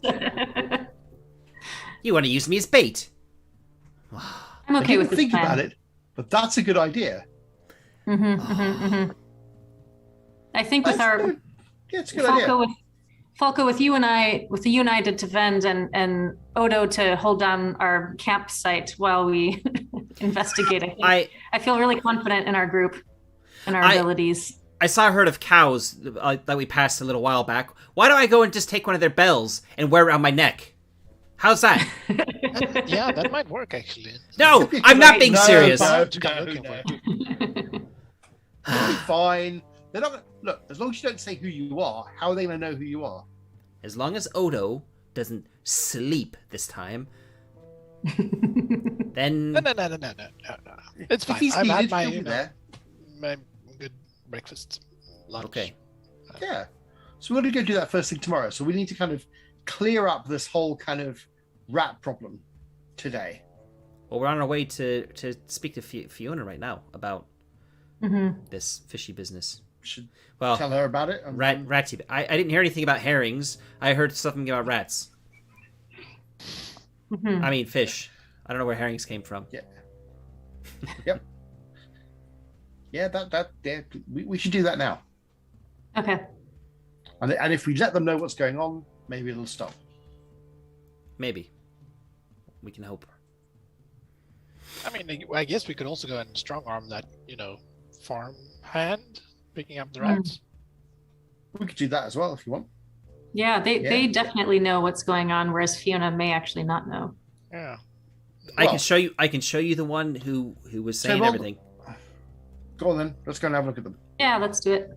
You want to use me as bait. I'm I okay didn't with this think plan. about it, but that's a good idea. I think with That's our good. Yeah, it's a good idea. Falco, with you and I to defend and Odo to hold down our campsite while we investigate. I feel really confident in our group and our abilities. I saw a herd of cows that we passed a little while back. Why don't I go and just take one of their bells and wear it around my neck? How's that? Yeah, that might work actually. No, I'm not being serious. No. Looking It'll be fine. They're not gonna, look, as long as you don't say who you are, how are they going to know who you are? As long as Odo doesn't sleep this time, then... No. It's fine. If he's I've had needed, my, he'll be there. my good breakfast, lunch. Okay. Yeah. So we're going to go do that first thing tomorrow. So we need to kind of clear up this whole kind of rat problem today. Well, we're on our way to speak to Fiona right now about this fishy business. Should Well, tell her about it. Ratsy. I didn't hear anything about herrings. I heard something about rats. I mean, fish. I don't know where herrings came from. Yeah. Yep. Yeah, we should do that now. Okay. And if we let them know what's going on, maybe it'll stop. Maybe. We can hope. I mean, I guess we could also go and strong arm that, farm hand picking up the rats. We could do that as well if you want. Yeah, they definitely know what's going on, whereas Fiona may actually not know. Yeah. I can show you the one who was saying Tybalt, everything. Go on then. Let's go and have a look at them. Yeah, let's do it.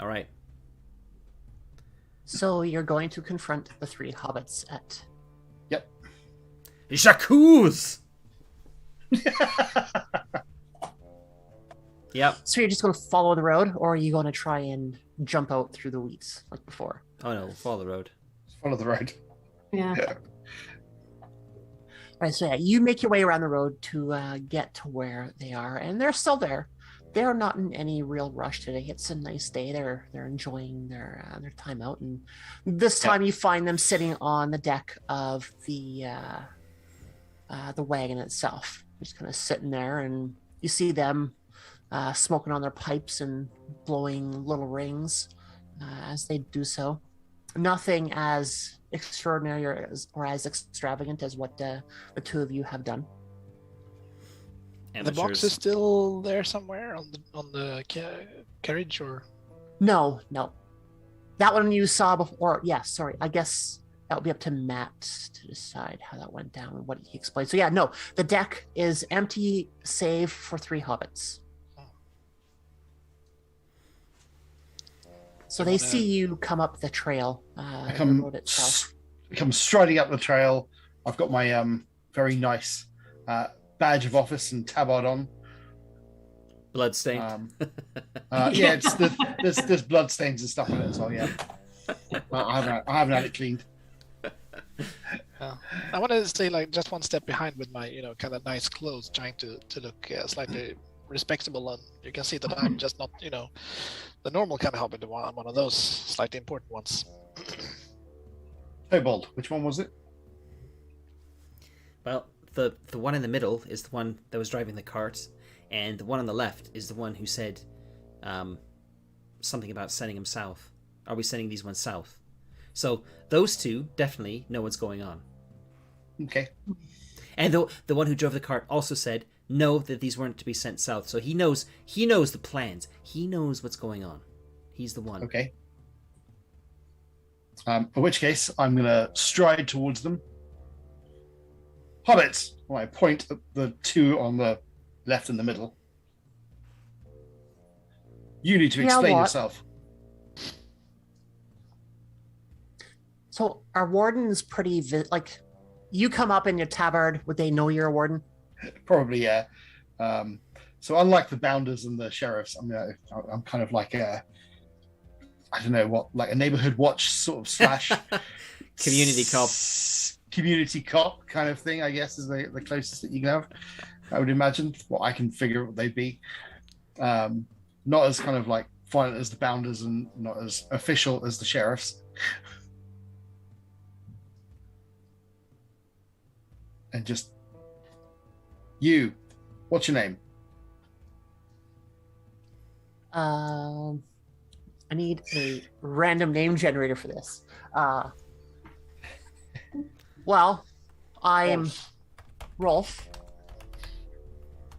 All right. So you're going to confront the three hobbits at... Yep. J'accuse! Yep. So you're just going to follow the road, or are you going to try and jump out through the weeds like before? Oh no, follow the road. Follow the road. Yeah. Right, so yeah, you make your way around the road to get to where they are, and they're still there. They're not in any real rush today. It's a nice day. They're enjoying their time out, and this time you find them sitting on the deck of the wagon itself, just kind of sitting there, and you see them smoking on their pipes and blowing little rings as they do so. Nothing as extraordinary or as extravagant as what the two of you have done. The box is still there somewhere on the carriage, or No. That one you saw before. Yeah, sorry. I guess that would be up to Matt to decide how that went down and what he explained. So yeah, no, the deck is empty save for three hobbits. So they see you come up the trail. I the come road itself. striding up the trail. I've got my very nice badge of office and tabard on. Bloodstained. Yeah, there's blood stains and stuff on it as well. Yeah, I haven't had it cleaned. I want to stay like just one step behind with my kind of nice clothes, trying to look slightly respectable, and you can see that I'm just not the normal kind of hobbit. I'm one of those slightly important ones. Kobold, which one was it? Well, the one in the middle is the one that was driving the cart, and the one on the left is the one who said something about sending him south. Are we sending these ones south? So those two definitely know what's going on. Okay. And the one who drove the cart also said no, that these weren't to be sent south. So he knows the plans. He knows what's going on. He's the one. Okay. In which case, I'm going to stride towards them. Hobbits! Well, I point at the two on the left and the middle. You need to explain yourself. So our warden's pretty you come up in your tabard, would they know you're a warden? Probably, yeah. So unlike the bounders and the sheriffs, I'm kind of like a neighborhood watch sort of slash community cop. community cop kind of thing, I guess, is the closest that you can have. I would imagine what I can figure what they'd be. Not as kind of like violent as the Bounders and not as official as the sheriffs. And just you, what's your name? I need a random name generator for this. Well, I'm Rolf.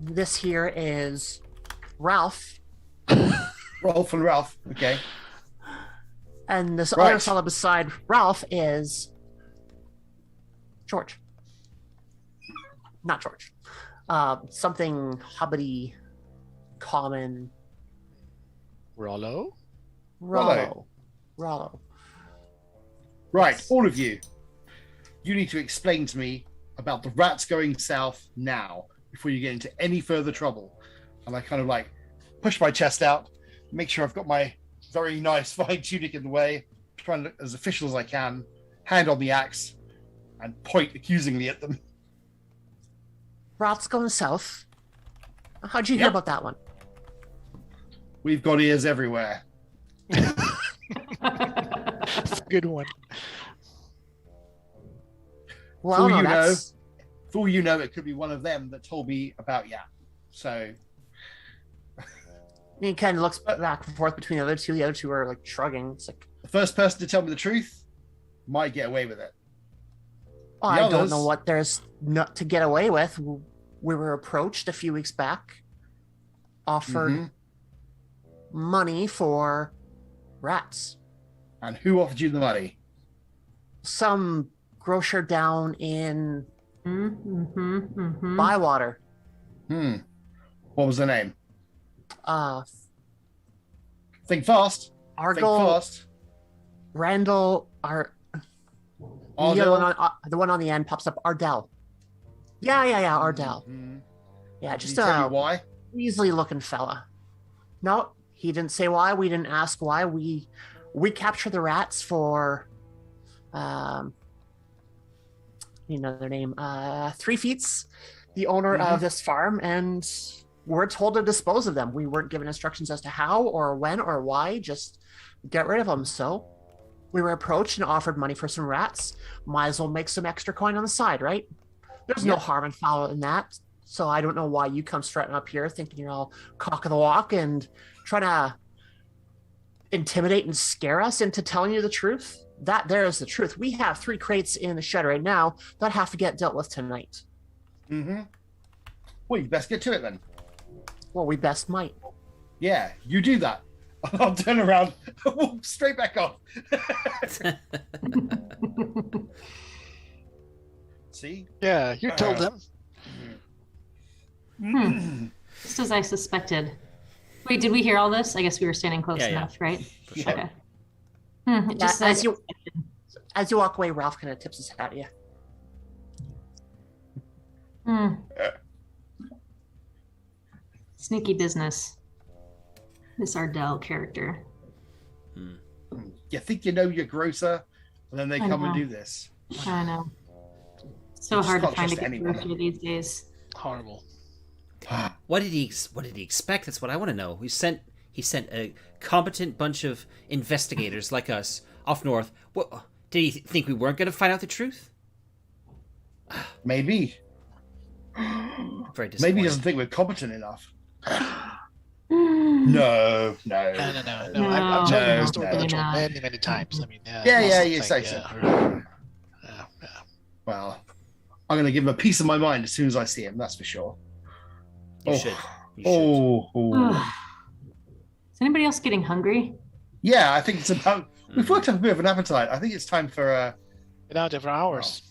This here is Ralph. Rolf and Ralph. Okay. And this Right. other fellow beside Ralph is George. Not George. Something hobbity, common. Rollo? Rollo. Right, Yes. all of you. You need to explain to me about the rats going south now before you get into any further trouble. And I kind of like push my chest out, make sure I've got my very nice fine tunic in the way, try and look as official as I can, hand on the axe, and point accusingly at them. Ralph's going south. How'd you hear Yep. about that one? We've got ears everywhere. That's a good one. Well, all no, you that's... For all you know, it could be one of them that told me about Yap. So He kind of looks back and forth between the other two. The other two are like shrugging. It's like, the first person to tell me the truth might get away with it. oh, The I don't others- know what there's not to get away with. We were approached a few weeks back, offered Mhm. money for rats. And who offered you the money? Some grocer down in Bywater. What was the name? Uh, Think fast. Argyle, Think fast. Randall, the Ardell? the one on the end pops up. Ardell. Yeah, Ardell. Mhm. Yeah, Did just he tell a you why? weaselly looking fella. No, he didn't say why. We didn't ask why. We captured the rats for another name. 3 Feets, the owner of this farm, and we're told to dispose of them. We weren't given instructions as to how or when or why, just get rid of them. So we were approached and offered money for some rats. Might as well make some extra coin on the side, right? There's no Yep. harm and foul in that. So I don't know why you come strutting up here thinking you're all cock of the walk and trying to intimidate and scare us into telling you the truth. That there is the truth. We have 3 crates in the shed right now that have to get dealt with tonight. Mm-hmm. Well, you best get to it then. Well, we best might. Yeah, you do that. I'll turn around and walk straight back off. See? Yeah, you told them. Just as I suspected. Wait, did we hear all this? I guess we were standing close Yeah, yeah. enough, right? For sure. Okay. Yeah, Just as you walk away, Ralph kind of tips his hat at you. Sneaky business. This Ardell character. You think you know your grocer, and then they I come and know. do this. I know. So You just hard to can't find a trust good anyone. grocer these days. Horrible. What did he expect? That's what I want to know. He sent a competent bunch of investigators like us off north. What did he think we weren't going to find out the truth? Maybe. Very Maybe he disappointing. doesn't think we're competent enough. No. No. I've No. told you No, the story no. many, many times. I mean, Yeah, you it's say like, so. Yeah. Well, I'm going to give him a piece of my mind as soon as I see him, that's for sure. You Oh. should. You should. Oh. Is anybody else getting hungry? Yeah, I think it's about... We've worked up a bit of an appetite. I think it's time for Been out there for hours.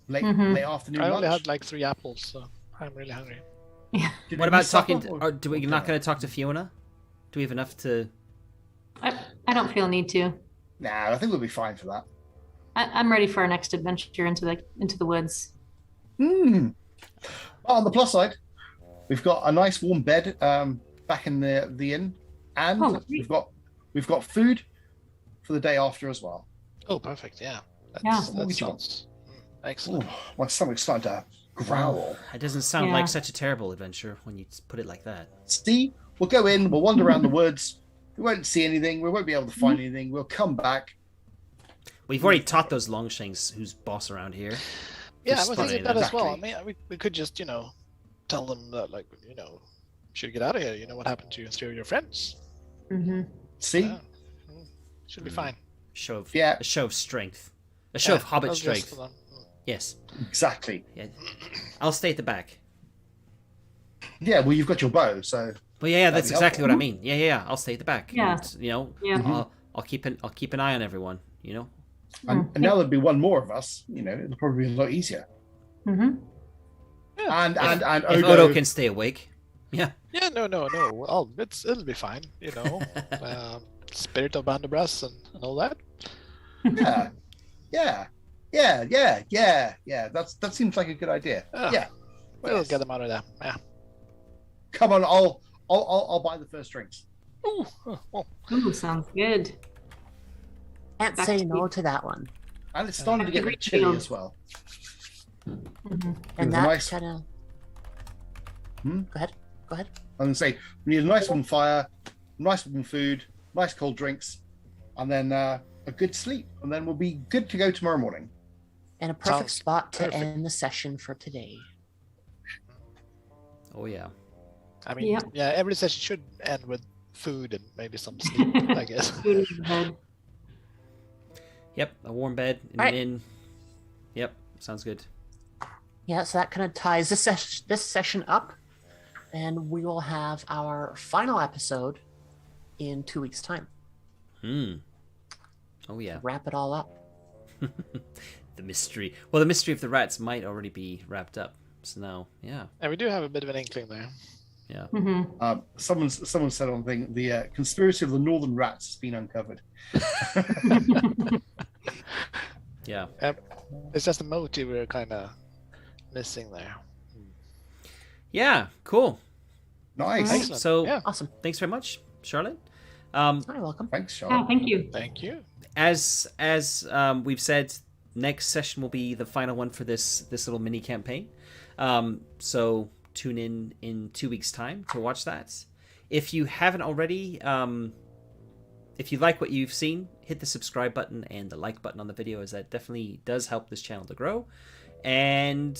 late Mhm. late afternoon I lunch. only had like 3 apples, so I'm really hungry. Did What we about supper talking? Or do we not going to talk to Fiona? Do we have enough to? I don't feel a need to. Nah, I think we'll be fine for that. I'm ready for our next adventure into the woods. Well, on the plus side, we've got a nice warm bed back in the inn, and Oh, great. we've got food for the day after as well. Oh, perfect. Yeah. Yeah. That What we sounds. Excellent. My stomach's starting to growl. It doesn't sound Yeah. like such a terrible adventure when you put it like that. See, we'll go in, we'll wander around the woods. We won't see anything. We won't be able to find anything. We'll come back. We've already taught those Longshanks who's boss around here. Yeah, I Just was thinking funny, that as well. I exactly. mean, we could just, tell them that, should get out of here. You know what happened to you and three of your friends. Mm-hmm. See? Yeah. Should be fine. A show of strength. A show of hobbit I'll just- strength. Yes. Exactly. Yeah. I'll stay at the back. Yeah, well, you've got your bow, so Well, yeah, that's be exactly what I helpful. mean. Yeah. I'll stay at the back. Yeah. And, Yeah. I'll keep an eye on everyone. and now there'll be one more of us. It'll probably be a lot easier. Mm-hmm. And If Odo can stay awake. Yeah. Yeah, no. Well, it'll be fine. Spirit of Bandabras and all that. yeah. That seems like a good idea. Yeah. Yeah. We'll Yes. get them out of there. Yeah. Come on, I'll buy the first drinks. Ooh. Well, Ooh, sounds good. Can't Back say to no you. to that one. And it's starting to get a bit Refill. chilly as well. Mm-hmm. And was that nice. kind of. Hmm? Go ahead. I'm going to say, we need a nice warm fire, nice warm food, nice cold drinks, and then a good sleep. And then we'll be good to go tomorrow morning. And a perfect Sounds spot to perfect. end the session for today. Oh yeah. I mean, Yep. yeah, every session should end with food and maybe some sleep, I guess. Food in the bed. Yep. A warm bed in All right. an inn. Yep. Sounds good. Yeah, so that kind of ties this session up, and we will have our final episode in 2 weeks' time. Oh yeah. Wrap it all up. The mystery. Well, the mystery of the rats might already be wrapped up. So now, yeah. And we do have a bit of an inkling there. Yeah. Mm-hmm. Someone said on thing, the conspiracy of the northern rats has been uncovered. Yeah. It's just the motive we're kind of missing there. Yeah. Cool. Nice. Excellent. So Yeah. Awesome. thanks very much, Charlotte. You're welcome. Thanks, Yeah, Charlotte. thank you. Thank you. As we've said, next session will be the final one for this little mini campaign. So tune in 2 weeks' time to watch that. If you haven't already, if you like what you've seen, hit the subscribe button and the like button on the video, as that definitely does help this channel to grow. And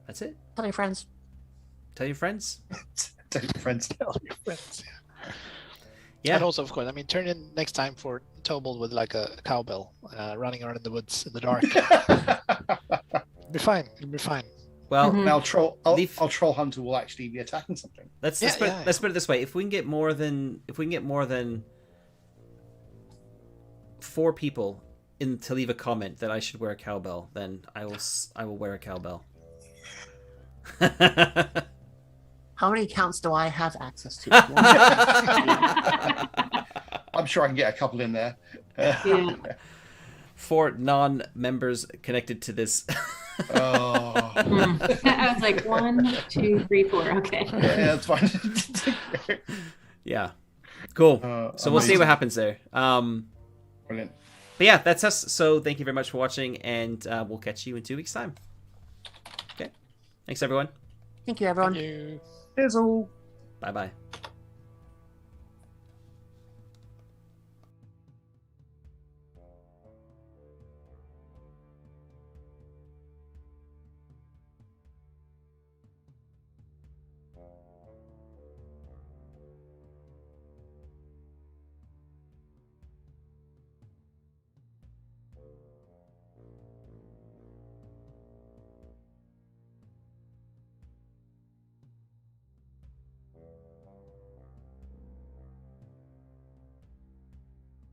that's it. Tell your friends. Tell your friends. Tell your friends. Tell your friends. Yeah. And also, of course, I mean, turn in next time for Tobald with like a cowbell running around in the woods in the dark. It'll be fine. It'll be fine. Well, Mhm. Now Leaf- our troll hunter will actually be attacking something. let's Yeah, put, yeah. let's put it this way: if we can get more than 4 people in to leave a comment that I should wear a cowbell, then I will wear a cowbell. How many accounts do I have access to? I'm sure I can get a couple in there. Yeah. 4 non-members connected to this. Oh, I was like 1, 2, 3, 4. Okay. yeah, that's fine. Yeah, cool. So we'll see amazing. what happens there. Brilliant. But yeah, that's us. So thank you very much for watching, and we'll catch you in 2 weeks' time. Okay. Thanks, everyone. Thank you, everyone. Thank you. Here's all. Bye bye.